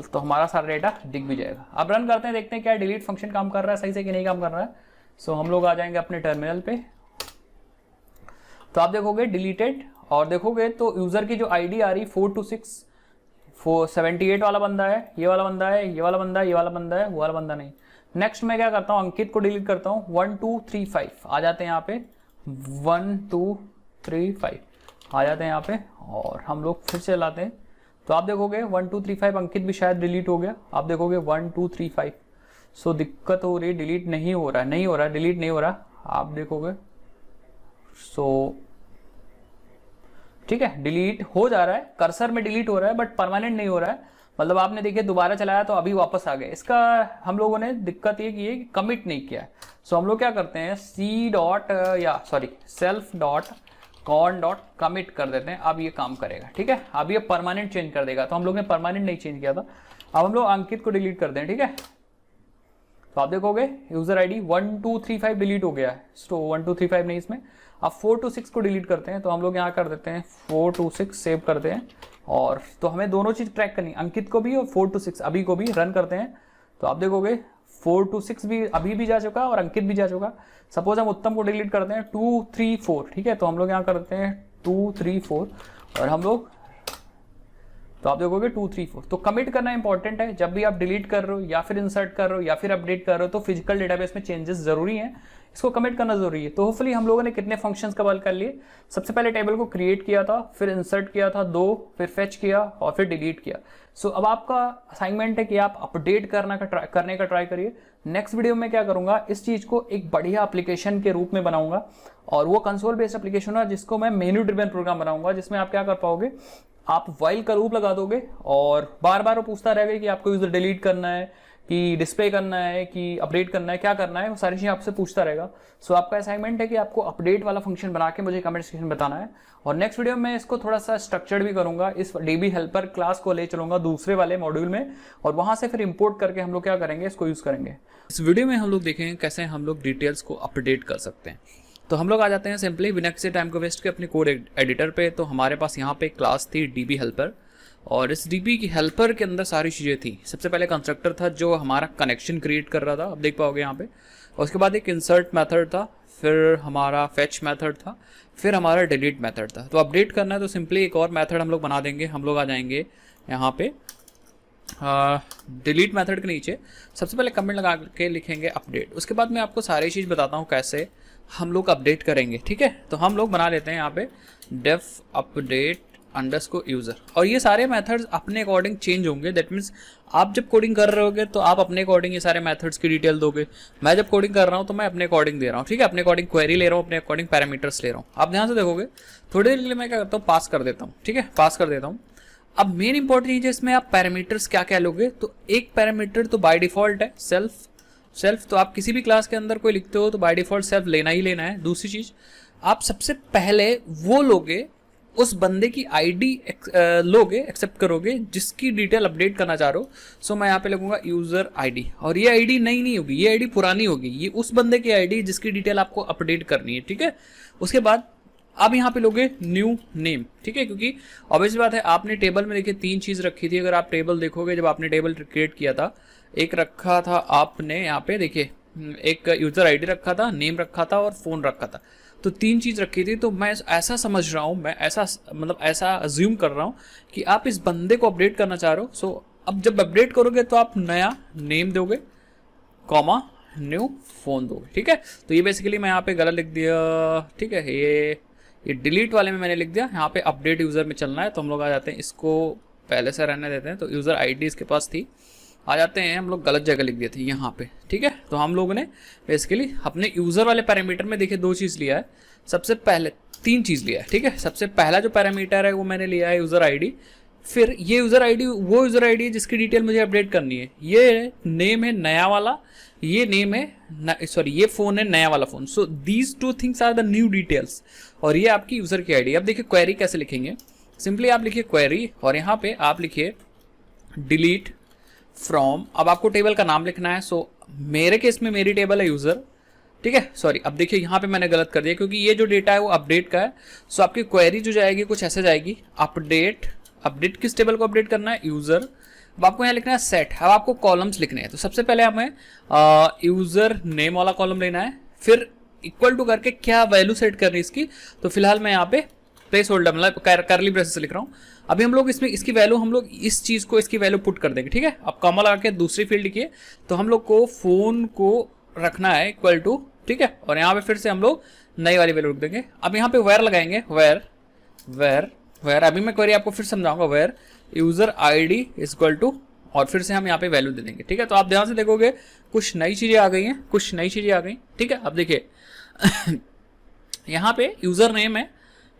तो हमारा सारा डेटा दिख भी जाएगा। अब रन करते हैं, देखते हैं क्या डिलीट फंक्शन काम कर रहा है सही से कि नहीं काम कर रहा है। सो हम लोग आ जाएंगे अपने टर्मिनल पे, तो आप देखोगे डिलीटेड, और देखोगे तो यूजर की जो आईडी आ रही 426 478 वाला बंदा है, ये वाला बंदा है, ये वाला बंदा है, ये वाला बंदा है, वो वाला बंदा नहीं। नेक्स्ट मैं क्या करता हूँ, अंकित को डिलीट करता हूँ। 1 2 3 5 आ जाते हैं यहाँ पे, 1 2 3 5 आ जाते हैं यहाँ पे, और हम लोग फिर से लाते हैं। तो आप देखोगे 1 2 3 5 अंकित भी शायद डिलीट हो गया। आप देखोगे 1 2 3 5, सो दिक्कत हो रही, डिलीट नहीं हो रहा है, डिलीट नहीं हो रहा, आप देखोगे। सो ठीक है, डिलीट हो जा रहा है, कर्सर में डिलीट हो रहा है, बट परमानेंट नहीं हो रहा है। मतलब आपने देखिए दोबारा चलाया तो अभी वापस आ गए। इसका हम लोगों ने दिक्कत ये की है कि कमिट नहीं किया है। सो हम लोग क्या करते हैं, self dot cone dot commit कर देते हैं। अब ये काम करेगा, ठीक है, अब ये परमानेंट चेंज कर देगा। तो हम लोग ने परमानेंट नहीं चेंज किया था। अब हम लोग अंकित को डिलीट कर दें, ठीक है। तो आप देखोगे यूजर आईडी 1 2 3 5 डिलीट हो गया है, तो 1 2 3 5 नहीं इसमें। अब 4 2 6 को डिलीट करते हैं, तो हम लोग यहाँ कर देते हैं 4 2 6 सेव करते हैं, और तो हमें दोनों चीज ट्रैक करनी, अंकित को भी और 4 2 6 अभी को भी रन करते हैं। तो आप देखोगे 4 2 6 भी अभी भी जा चुका और अंकित भी जा चुका। सपोज हम उत्तम को डिलीट करते हैं 2 3 4, ठीक है, तो हम लोग यहाँ करते हैं 2 3 4, और हम लोग, तो आप देखोगे 2 3 4। तो कमिट करना इंपॉर्टेंट है, जब भी आप डिलीट कर रहे हो या फिर इंसर्ट कर रहे हो या फिर अपडेट कर रहे हो, तो फिजिकल डेटाबेस में चेंजेस जरूरी हैं, इसको कमिट करना जरूरी है। तो होपफुली हम लोगों ने कितने फंक्शंस कवर कर लिए। सबसे पहले टेबल को क्रिएट किया था, फिर इंसर्ट किया था 2, फिर फेच किया और फिर डिलीट किया। सो अब आपका असाइनमेंट है कि आप अपडेट करने का ट्राई करिए। नेक्स्ट वीडियो में क्या करूंगा, इस चीज को एक बढ़िया एप्लीकेशन के रूप में बनाऊंगा, और वो कंसोल बेस्ड एप्लीकेशन है जिसको मैं मेन्यू ड्रिवन प्रोग्राम बनाऊंगा, जिसमें आप क्या कर पाओगे, आप व्हाइल का लूप लगा दोगे और बार बार वो पूछता रहेगा कि आपको यूजर डिलीट करना है कि डिस्प्ले करना है कि अपडेट करना है, क्या करना है, वो सारी चीजें आपसे पूछता रहेगा। सो आपका असाइनमेंट है कि आपको अपडेट वाला फंक्शन बना के मुझे कमेंट सेक्शन में बताना है। और नेक्स्ट वीडियो में इसको थोड़ा सा स्ट्रक्चर्ड भी करूंगा, इस डीबी हेल्पर क्लास को ले चलूंगा दूसरे वाले मॉड्यूल में, और वहां से फिर इंपोर्ट करके हम लोग क्या करेंगे, इसको यूज करेंगे। इस वीडियो में हम लोग देखेंगे कैसे हम लोग डिटेल्स को अपडेट कर सकते हैं। तो हम लोग आ जाते हैं सिंपली बिना किसी टाइम को वेस्ट के अपने कोड एडिटर पे। तो हमारे पास यहाँ पे क्लास थी डीबी हेल्पर, और इस डीबी की हेल्पर के अंदर सारी चीज़ें थी। सबसे पहले कंस्ट्रक्टर था जो हमारा कनेक्शन क्रिएट कर रहा था, आप देख पाओगे यहाँ पे। और उसके बाद एक इंसर्ट मेथड था, फिर हमारा फेच मेथड था, फिर हमारा डिलीट मेथड था। तो अपडेट करना है तो सिंपली एक और मेथड हम लोग बना देंगे। हम लोग आ जाएंगे यहाँ पे डिलीट मेथड के नीचे, सबसे पहले कमेंट लगा के लिखेंगे अपडेट। उसके बाद मैं आपको सारी चीज़ बताता हूँ कैसे हम लोग अपडेट करेंगे, ठीक है। तो हम लोग बना लेते हैं यहाँ पे डेफ अपडेट अंडरस्कोर यूजर, और ये सारे मेथड्स अपने अकॉर्डिंग चेंज होंगे। दैट मीन्स आप जब कोडिंग कर रहे होगे तो आप अपने अकॉर्डिंग ये सारे मेथड्स की डिटेल दोगे। मैं जब कोडिंग कर रहा हूँ तो मैं अपने अकॉर्डिंग दे रहा हूँ, ठीक है, अपने अकॉर्डिंग क्वेरी ले रहा हूँ, अपने अकॉर्डिंग पैरामीटर्स ले रहा हूँ। आप ध्यान से देखोगे, थोड़ी देर के लिए मैं क्या करता हूँ, पास कर देता हूँ, ठीक है, पास कर देता हूँ। अब मेन इंपॉर्टेंट चीज है इसमें आप पैरामीटर्स क्या क्या लोगे। तो एक पैरामीटर तो बाय डिफॉल्ट है सेल्फ सेल्फ तो आप किसी भी क्लास के अंदर कोई लिखते हो तो बाय डिफॉल्ट सेल्फ लेना ही लेना है। दूसरी चीज, आप सबसे पहले वो लोगे, उस बंदे की आईडी लोगे, एक्सेप्ट करोगे जिसकी डिटेल अपडेट करना चाह रहे हो। सो मैं यहाँ पे लगूंगा यूजर आईडी, और ये आईडी नई नहीं होगी, ये आईडी पुरानी होगी, ये उस बंदे की आईडी जिसकी डिटेल आपको अपडेट करनी है, ठीक है। उसके बाद आप यहाँ पे लोगे न्यू नेम, ठीक है, क्योंकि ऑब्वियस बात है आपने टेबल में देखिए 3 चीज रखी थी। अगर आप टेबल देखोगे, जब आपने टेबल क्रिएट किया था, एक रखा था आपने यहाँ पे देखिए, एक यूजर आईडी रखा था, नेम रखा था और फोन रखा था, तो 3 चीज रखी थी। तो मैं ऐसा समझ रहा हूँ, मैं ऐसा मतलब ऐसा अज्यूम कर रहा हूँ कि आप इस बंदे को अपडेट करना चाह रहे हो। सो अब जब अपडेट करोगे तो आप नया नेम दोगे, कॉमा न्यू फोन दोगे, ठीक है। तो ये बेसिकली मैं यहाँ पे गलत लिख दिया, ठीक है, ये डिलीट वाले में मैंने लिख दिया, यहाँ पे अपडेट यूजर में चलना है। तो हम लोग आ जाते हैं, इसको पहले से रहने देते हैं। तो यूजर आईडी इसके पास थी, आ जाते हैं, हम लोग गलत जगह लिख दिए थे यहाँ पे, ठीक है। तो हम लोगों ने बेसिकली अपने यूजर वाले पैरामीटर में देखिए 2 चीज़ लिया है, सबसे पहले 3 चीज़ लिया है, ठीक है। सबसे पहला जो पैरामीटर है वो मैंने लिया है यूजर आईडी, फिर ये यूजर आईडी वो यूजर आईडी है जिसकी डिटेल मुझे अपडेट करनी है, ये नेम है नया वाला, ये नेम है सॉरी ये फोन है नया वाला phone. So these 2 things are the new details, और ये आपकी यूजर की आईडी। अब देखिए क्वेरी कैसे लिखेंगे, सिंपली आप लिखिए क्वेरी और यहाँ पे आप लिखिए डिलीट फ्रॉम। अब आपको टेबल का नाम लिखना है। सो मेरे केस में मेरी टेबल है यूजर, ठीक है। सॉरी, अब देखिए यहाँ पे मैंने गलत कर दिया क्योंकि ये जो डेटा है वो अपडेट का है। सो आपकी क्वेरी जो जाएगी कुछ ऐसे जाएगी, अपडेट किस टेबल को अपडेट करना है, यूजर। अब आपको यहाँ लिखना है सेट। अब आपको कॉलम्स लिखने हैं, तो सबसे पहले हमें यूजर नेम वाला कॉलम लेना है, फिर इक्वल टू करके क्या वैल्यू सेट करनी है इसकी। तो फिलहाल मैं यहाँ पे प्लेस होल्डर मतलब करली ब्रेसेस से लिख रहा हूँ। अभी हम लोग इसमें इसकी वैल्यू, हम लोग इस चीज को इसकी वैल्यू पुट कर देंगे, ठीक है। अब कॉमा लगा के दूसरी फील्ड लिखिए, तो हम लोग को फोन को रखना है इक्वल टू, ठीक है। और यहाँ पे फिर से हम लोग नई वाली वैल्यू रख देंगे। अब यहाँ पे वेयर लगाएंगे, वेयर अभी मैं क्वेरी आपको फिर समझाऊंगा, where user ID is equal to, और फिर से हम यहाँ पे वैल्यू दे देंगे, ठीक है। तो आप ध्यान से देखोगे कुछ नई चीजें आ गई हैं, कुछ नई चीजें आ गई, ठीक है। अब देखिए यहाँ पे यूजर नेम है,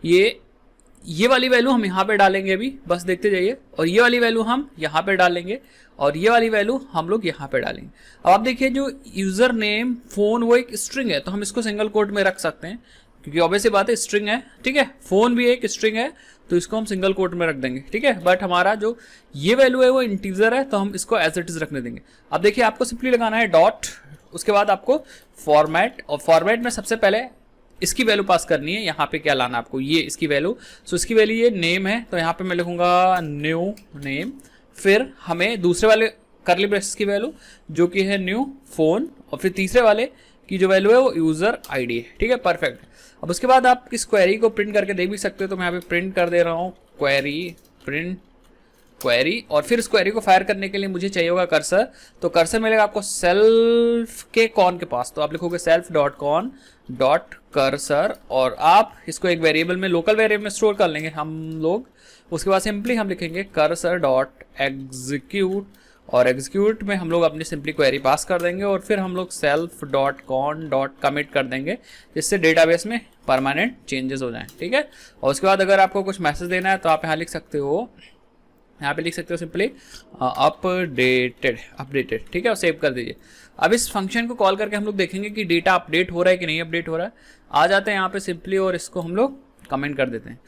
ये वाली वैल्यू हम यहाँ पे डालेंगे अभी, बस देखते जाइए, और ये वाली वैल्यू हम यहाँ पे डालेंगे, और ये वाली वैल्यू हम लोग यहाँ पे डालेंगे। अब आप देखिए जो यूजर नेम फोन वो एक स्ट्रिंग है, तो हम इसको सिंगल कोट में रख सकते हैं क्योंकि ऑब्वियस बात है स्ट्रिंग है, ठीक है। फोन भी एक स्ट्रिंग है, तो इसको हम सिंगल कोट में रख देंगे, ठीक है। बट हमारा जो ये वैल्यू है वो इंटीजर है, तो हम इसको एज इट इज रखने देंगे। अब देखिए आपको सिंपली लगाना है डॉट, उसके बाद आपको फॉर्मेट, और फॉर्मेट में सबसे पहले इसकी वैल्यू पास करनी है। यहाँ पे क्या लाना है आपको, ये इसकी वैल्यू। सो इसकी वैल्यू ये नेम है, तो यहाँ पे मैं लिखूंगा न्यू नेम, फिर हमें दूसरे वाले करली ब्रेसेस की वैल्यू जो कि है न्यू फोन, और फिर तीसरे वाले की जो वैल्यू है वो यूजर आईडी है, ठीक है, परफेक्ट। अब उसके बाद आप इस क्वेरी को प्रिंट करके देख भी सकते हो, तो मैं यहाँ पे प्रिंट कर दे रहा हूँ क्वेरी, प्रिंट क्वेरी, और फिर इस क्वेरी को फायर करने के लिए मुझे चाहिए होगा कर्सर। तो कर्सर मिलेगा आपको सेल्फ के कॉन के पास, तो आप लिखोगे self dot cone dot cursor, और आप इसको एक वेरिएबल में, लोकल वेरिएबल में स्टोर कर लेंगे हम लोग। उसके बाद सिंपली हम लिखेंगे कर्सर डॉट एग्जीक्यूट, और एग्जीक्यूट में हम लोग अपनी सिंपली क्वेरी पास कर देंगे, और फिर हम लोग self dot cone dot commit कर देंगे, जिससे डेटाबेस में परमानेंट चेंजेस हो जाएं, ठीक है। और उसके बाद अगर आपको कुछ मैसेज देना है तो आप यहाँ लिख सकते हो, यहाँ पे लिख सकते हो सिंपली अपडेटेड, ठीक है, और सेव कर दीजिए। अब इस फंक्शन को कॉल करके हम लोग देखेंगे कि डेटा अपडेट हो रहा है कि नहीं अपडेट हो रहा है। आ जाते हैं यहाँ पे सिंपली, और इसको हम लोग कमेंट कर देते हैं।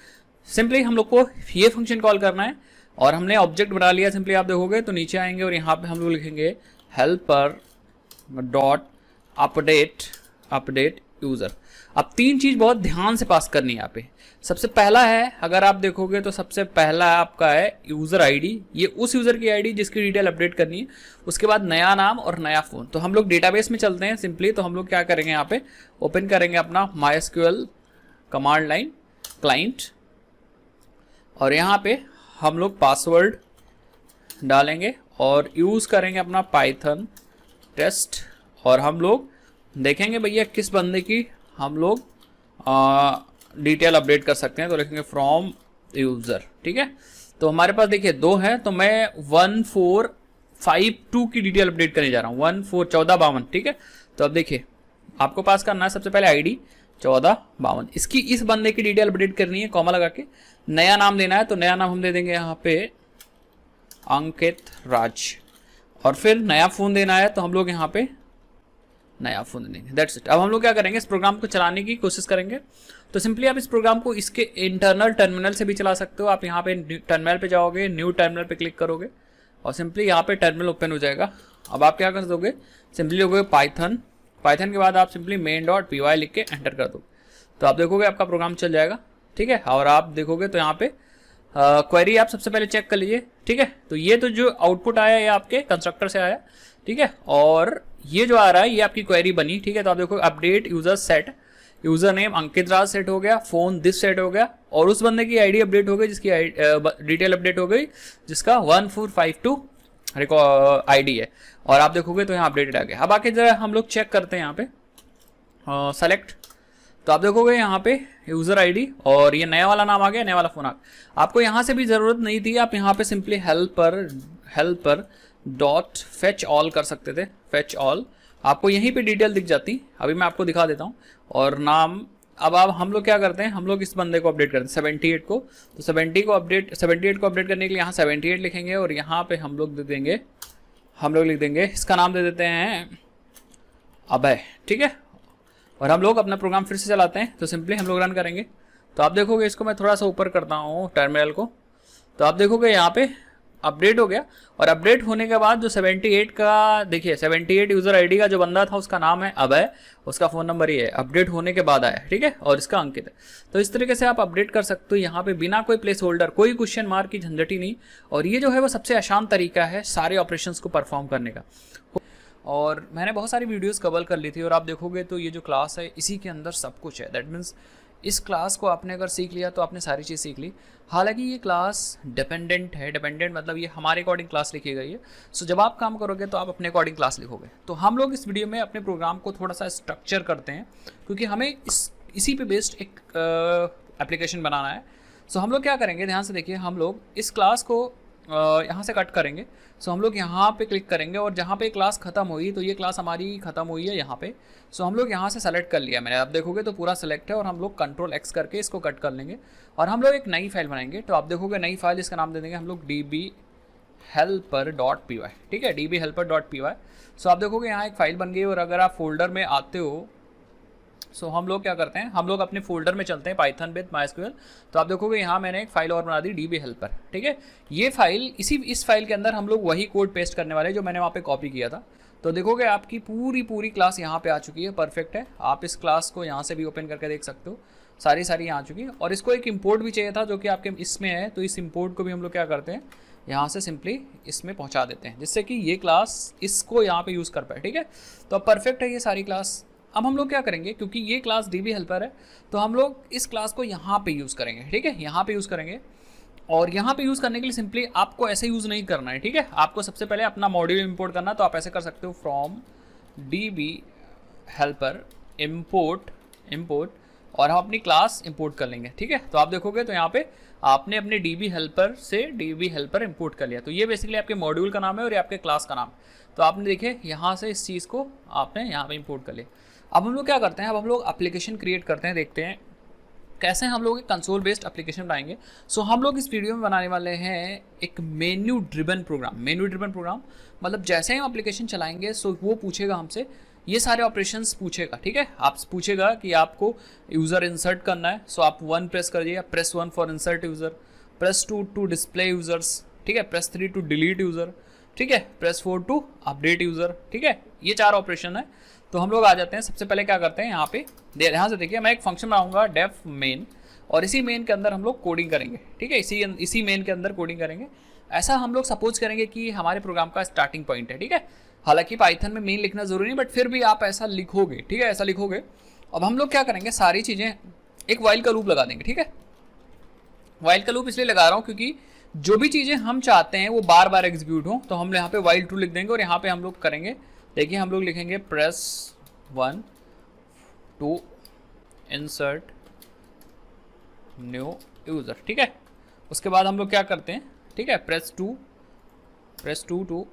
सिंपली हम लोग को ये फंक्शन कॉल करना है, और हमने ऑब्जेक्ट बना लिया। सिंपली आप देखोगे तो नीचे आएंगे और यहाँ पे हम लोग लिखेंगे हेल्पर डॉट अपडेट यूजर। अब 3 चीज बहुत ध्यान से पास करनी है यहाँ पे। सबसे पहला है, अगर आप देखोगे तो सबसे पहला आपका है यूजर आईडी, ये उस यूजर की आईडी जिसकी डिटेल अपडेट करनी है। उसके बाद नया नाम और नया फोन। तो हम लोग डेटाबेस में चलते हैं सिंपली, तो हम लोग क्या करेंगे, यहाँ पे ओपन करेंगे अपना MySQL कमांड लाइन क्लाइंट, और यहाँ पे हम लोग पासवर्ड डालेंगे और यूज करेंगे अपना पाइथन टेस्ट, और हम लोग देखेंगे भैया किस बंदे की हम लोग डिटेल अपडेट कर सकते हैं। तो लिखेंगे फ्रॉम यूजर, ठीक है। तो हमारे पास देखिए 2 है, तो मैं 1452 की डिटेल अपडेट करने जा रहा हूँ, 1452, ठीक है। तो अब देखिए आपको पास करना है सबसे पहले आईडी 1452, इसकी इस बंदे की डिटेल अपडेट करनी है, कॉमा लगा के। नया नाम देना है, तो नया नाम हम दे देंगे यहाँ पे अंकित राज, और फिर नया फोन देना है, तो हम लोग यहाँ पे नया फ़ोन देंगे। That's it. अब हम लोग क्या करेंगे, इस प्रोग्राम को चलाने की कोशिश करेंगे। तो सिंपली आप इस प्रोग्राम को इसके इंटरनल टर्मिनल से भी चला सकते हो। आप यहाँ पे टर्मिनल पे जाओगे, न्यू टर्मिनल पे क्लिक करोगे और सिंपली यहाँ पे टर्मिनल ओपन हो जाएगा। अब आप क्या कर दोगे, सिंपली लोगे पाइथन, पाइथन के बाद आप सिंपली main.py लिख के एंटर कर दो, तो आप देखोगे आपका प्रोग्राम चल जाएगा। ठीक है, और आप देखोगे तो यहाँ पे क्वेरी आप सबसे पहले चेक कर लीजिए। ठीक है, तो ये तो जो आउटपुट आया ये आपके कंस्ट्रक्टर से आया। ठीक है, और ये जो आ रहा है ये आपकी क्वेरी बनी। ठीक है, तो आप देखो update user set, user name Ankit Raj set हो गया, फोन दिस सेट हो गया, और उस बंदे की आईडी अपडेट हो गई जिसकी डिटेल अपडेट हो गई, जिसका 1452 आईडी है, और आप देखोगे तो यहाँ अपडेटेड आ गया। अब आके जरा हम लोग चेक करते हैं यहाँ पे सेलेक्ट, तो आप देखोगे यहाँ पे यूजर आईडी और ये नया वाला नाम आ गया, नया वाला फोन आ गया। आपको यहाँ से भी जरूरत नहीं थी, आप यहाँ पे simply helper dot fetch all कर सकते थे। फेच ऑल आपको यहीं पे डिटेल दिख जाती। अभी मैं आपको दिखा देता हूँ। और नाम, अब हम लोग क्या करते हैं, हम लोग इस बंदे को अपडेट करते हैं 78 को, तो 78 को अपडेट करने के लिए यहाँ 78 लिखेंगे और यहाँ पे हम लोग लिख देंगे इसका नाम दे देते हैं अभय। ठीक है, और हम लोग अपना प्रोग्राम फिर से चलाते हैं, तो सिंपली हम लोग रन करेंगे। तो आप देखोगे, इसको मैं थोड़ा सा ऊपर करता हूँ टर्मिनल को, तो आप देखोगे यहाँ पे अपडेट हो गया। और अपडेट होने के बाद जो 78 का, देखिए 78 यूजर आईडी का जो बंदा था उसका नाम है अभय, उसका फ़ोन नंबर ये है, अपडेट होने के बाद आया। ठीक है, और इसका अंकित है। तो इस तरीके से आप अपडेट कर सकते हो यहाँ पे बिना कोई प्लेस होल्डर, कोई क्वेश्चन मार्क की झंझट ही नहीं। और ये जो है वो सबसे आसान तरीका है सारे ऑपरेशंस को परफॉर्म करने का। और मैंने बहुत सारी वीडियोस कवर कर ली थी, और आप देखोगे तो ये जो क्लास है इसी के अंदर सब कुछ है। दैट मीन्स इस क्लास को आपने अगर सीख लिया तो आपने सारी चीज़ सीख ली। हालांकि ये क्लास डिपेंडेंट है, डिपेंडेंट मतलब ये हमारे अकॉर्डिंग क्लास लिखी गई है। सो जब आप काम करोगे तो आप अपने अकॉर्डिंग क्लास लिखोगे। तो हम लोग इस वीडियो में अपने प्रोग्राम को थोड़ा सा स्ट्रक्चर करते हैं, क्योंकि हमें इसी पे बेस्ड एक एप्लीकेशन बनाना है। सो हम लोग क्या करेंगे, ध्यान से देखिए, हम लोग इस क्लास को यहाँ से कट करेंगे। सो हम लोग यहाँ पे क्लिक करेंगे और जहाँ पे क्लास खत्म हुई, तो ये क्लास हमारी खत्म हुई है यहाँ पे। सो हम लोग यहाँ से सेलेक्ट कर लिया मैंने, आप देखोगे तो पूरा सेलेक्ट है, और हम लोग कंट्रोल X करके इसको कट कर लेंगे और हम लोग एक नई फाइल बनाएंगे। तो आप देखोगे नई फाइल, इसका नाम दे देंगे हम लोग dbhelper.py। ठीक है, dbhelper.py। सो आप देखोगे यहाँ एक फाइल बन गई। और अगर आप फोल्डर में आते हो, सो हम लोग क्या करते हैं, हम लोग अपने फोल्डर में चलते हैं पाइथन विद माइस्क्यूएल। तो आप देखोगे यहाँ मैंने एक फाइल और बना दी dbhelper। ठीक है, ये फाइल, इस फाइल के अंदर हम लोग वही कोड पेस्ट करने वाले जो मैंने वहाँ पे कॉपी किया था। तो देखोगे आपकी पूरी क्लास यहाँ पे आ चुकी है, परफेक्ट है। आप इस क्लास को यहाँ से भी ओपन करके देख सकते हो, सारी यहाँ आ चुकी है। और इसको एक इम्पोर्ट भी चाहिए था जो कि आपके इसमें है, तो इस इम्पोर्ट को भी हम लोग क्या करते हैं, यहाँ से सिंपली इसमें पहुँचा देते हैं, जिससे कि ये क्लास इसको यहाँ पे यूज़ कर पाए। ठीक है, तो अब परफेक्ट है ये सारी क्लास। अब हम लोग क्या करेंगे, क्योंकि ये क्लास dbhelper है, तो हम लोग इस क्लास को यहाँ पे यूज़ करेंगे। ठीक है, यहाँ पे यूज़ करेंगे। और यहाँ पे यूज़ करने के लिए सिंपली आपको ऐसे यूज़ नहीं करना है। ठीक है, आपको सबसे पहले अपना मॉड्यूल इंपोर्ट करना, तो आप ऐसे कर सकते हो, फ्रॉम dbhelper import, और हम अपनी क्लास इंपोर्ट कर लेंगे। ठीक है, तो आप देखोगे तो यहाँ पे आपने अपने dbhelper से dbhelper इंपोर्ट कर लिया। तो ये बेसिकली आपके मॉड्यूल का नाम है और ये आपके क्लास का नाम। तो आपने देखिए यहाँ से इस चीज़ को आपने यहाँ पे इंपोर्ट कर लिया। अब हम लोग क्या करते हैं, अब हम लोग एप्लीकेशन क्रिएट करते हैं, देखते हैं कैसे हम लोग एक कंसोल बेस्ड एप्लीकेशन बनाएंगे। सो हम लोग इस वीडियो में बनाने वाले हैं एक मेन्यू ड्रिवन प्रोग्राम। मतलब जैसे ही हम एप्लीकेशन चलाएंगे, सो वो पूछेगा हमसे, ये सारे ऑपरेशंस पूछेगा। ठीक है, आप पूछेगा कि आपको यूज़र इंसर्ट करना है, सो आप 1 प्रेस करिए, press 1 for insert user, press 2 to display users. ठीक है, प्रेस 3 टू डिलीट यूज़र। ठीक है, प्रेस 4 टू अपडेट यूज़र। ठीक है, ये 4 ऑपरेशन है। तो हम लोग आ जाते हैं, सबसे पहले क्या करते हैं, यहाँ पे ध्यान से देखिए, मैं एक फंक्शन बनाऊंगा डेफ मेन, और इसी मेन के अंदर हम लोग कोडिंग करेंगे। ठीक है, इसी मेन के अंदर कोडिंग करेंगे। ऐसा हम लोग सपोज करेंगे कि हमारे प्रोग्राम का स्टार्टिंग पॉइंट है। ठीक है, हालांकि पाइथन में मेन लिखना जरूरी नहीं, बट फिर भी आप ऐसा लिखोगे। ठीक है, ऐसा लिखोगे। अब हम लोग क्या करेंगे, सारी चीज़ें एक वाइल का लूप लगा देंगे। ठीक है, वाइल का लूप इसलिए लगा रहा हूँ क्योंकि जो भी चीज़ें हम चाहते हैं वो बार बार एग्जीक्यूट हो, तो हम यहाँ पे वाइल ट्रू लिख देंगे और यहाँ पे हम लोग करेंगे, देखिए हम लोग लिखेंगे press 1 to insert new user. ठीक है, उसके बाद हम लोग क्या करते हैं, ठीक है, press 2 to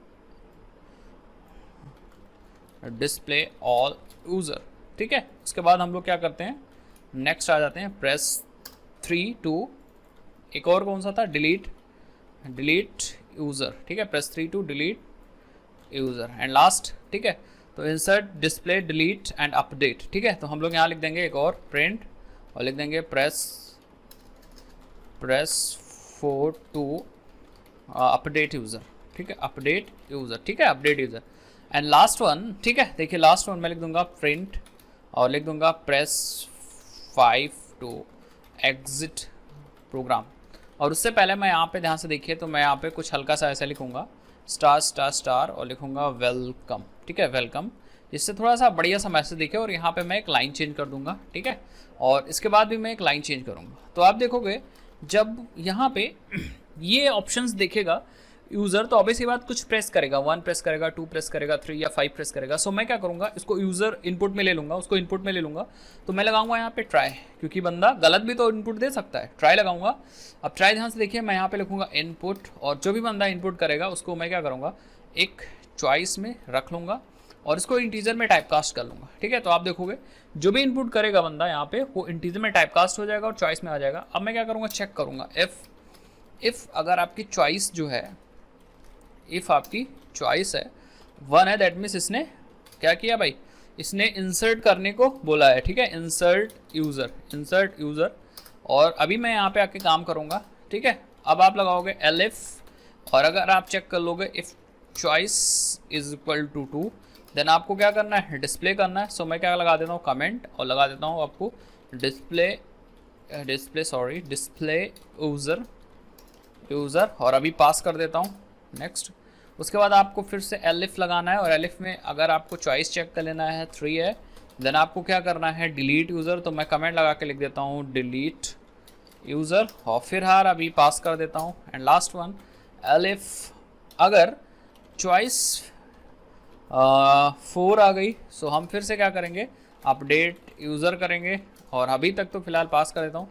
display all user. ठीक है, उसके बाद हम लोग क्या करते हैं, नेक्स्ट आ जाते हैं, प्रेस 3 टू, एक और कौन सा था, डिलीट यूज़र। ठीक है, press 3 to delete user and last. ठीक है, तो insert display delete and update, ठीक है। तो हम लोग यहाँ लिख देंगे एक और प्रिंट और लिख देंगे press four to update user, ठीक है, अपडेट यूज़र, ठीक है, update user. And last one, ठीक है, देखिए लास्ट वन मैं लिख दूंगा प्रिंट और लिख दूंगा प्रेस 5 टू एग्जिट प्रोग्राम। और उससे पहले मैं यहाँ पे ध्यान से देखिए तो मैं यहाँ पे कुछ हल्का सा ऐसा लिखूंगा स्टार स्टार स्टार और लिखूंगा वेलकम, ठीक है, वेलकम, जिससे थोड़ा सा बढ़िया सा मैसेज दिखे। और यहाँ पे मैं एक लाइन चेंज कर दूंगा, ठीक है, और इसके बाद भी मैं एक लाइन चेंज करूँगा। तो आप देखोगे जब यहाँ पे ये ऑप्शंस देखेगा यूज़र तो ऑब्वियसली बात कुछ प्रेस करेगा, 1 प्रेस करेगा, 2 प्रेस करेगा, 3 या 5 प्रेस करेगा। सो मैं क्या करूँगा, इसको यूज़र इनपुट में ले लूँगा, उसको इनपुट में ले लूँगा। तो मैं लगाऊंगा यहाँ पे ट्राई, क्योंकि बंदा गलत भी तो इनपुट दे सकता है, ट्राई लगाऊंगा। अब ट्राई ध्यान से देखिए, मैं यहाँ पे लिखूँगा इनपुट और जो भी बंदा इनपुट करेगा उसको मैं क्या करूँगा, एक चॉइस में रख लूँगा और इसको इंटीजर में टाइपकास्ट कर लूँगा, ठीक है। तो आप देखोगे जो भी इनपुट करेगा बंदा यहाँ पे वो इंटीजर में टाइपकास्ट हो जाएगा और चॉइस में आ जाएगा। अब मैं क्या करूँगा, चेक करूँगा इफ़ अगर आपकी चॉइस जो है, इफ़ आपकी चॉइस है 1 है, दैट मीन्स इसने क्या किया भाई, इसने इंसर्ट करने को बोला है, ठीक है, इंसर्ट यूज़र। और अभी मैं यहाँ पे आके काम करूँगा, ठीक है। अब आप लगाओगे एलिफ और अगर आप चेक कर लोगे if choice is equal to 2 then आपको क्या करना है, डिस्प्ले करना है। सो मैं क्या लगा देता हूँ, कमेंट, और लगा देता हूँ आपको डिस्प्ले यूज़र और अभी पास कर देता हूँ नेक्स्ट। उसके बाद आपको फिर से एलिफ लगाना है और एलिफ में अगर आपको चॉइस चेक कर लेना है 3 है, देन आपको क्या करना है, डिलीट यूज़र। तो मैं कमेंट लगा के लिख देता हूँ डिलीट यूज़र और फिर हार अभी पास कर देता हूँ। एंड लास्ट वन एलिफ अगर चॉइस 4 आ गई, सो हम फिर से क्या करेंगे, अपडेट यूज़र करेंगे और अभी तक तो फिलहाल पास कर देता हूँ।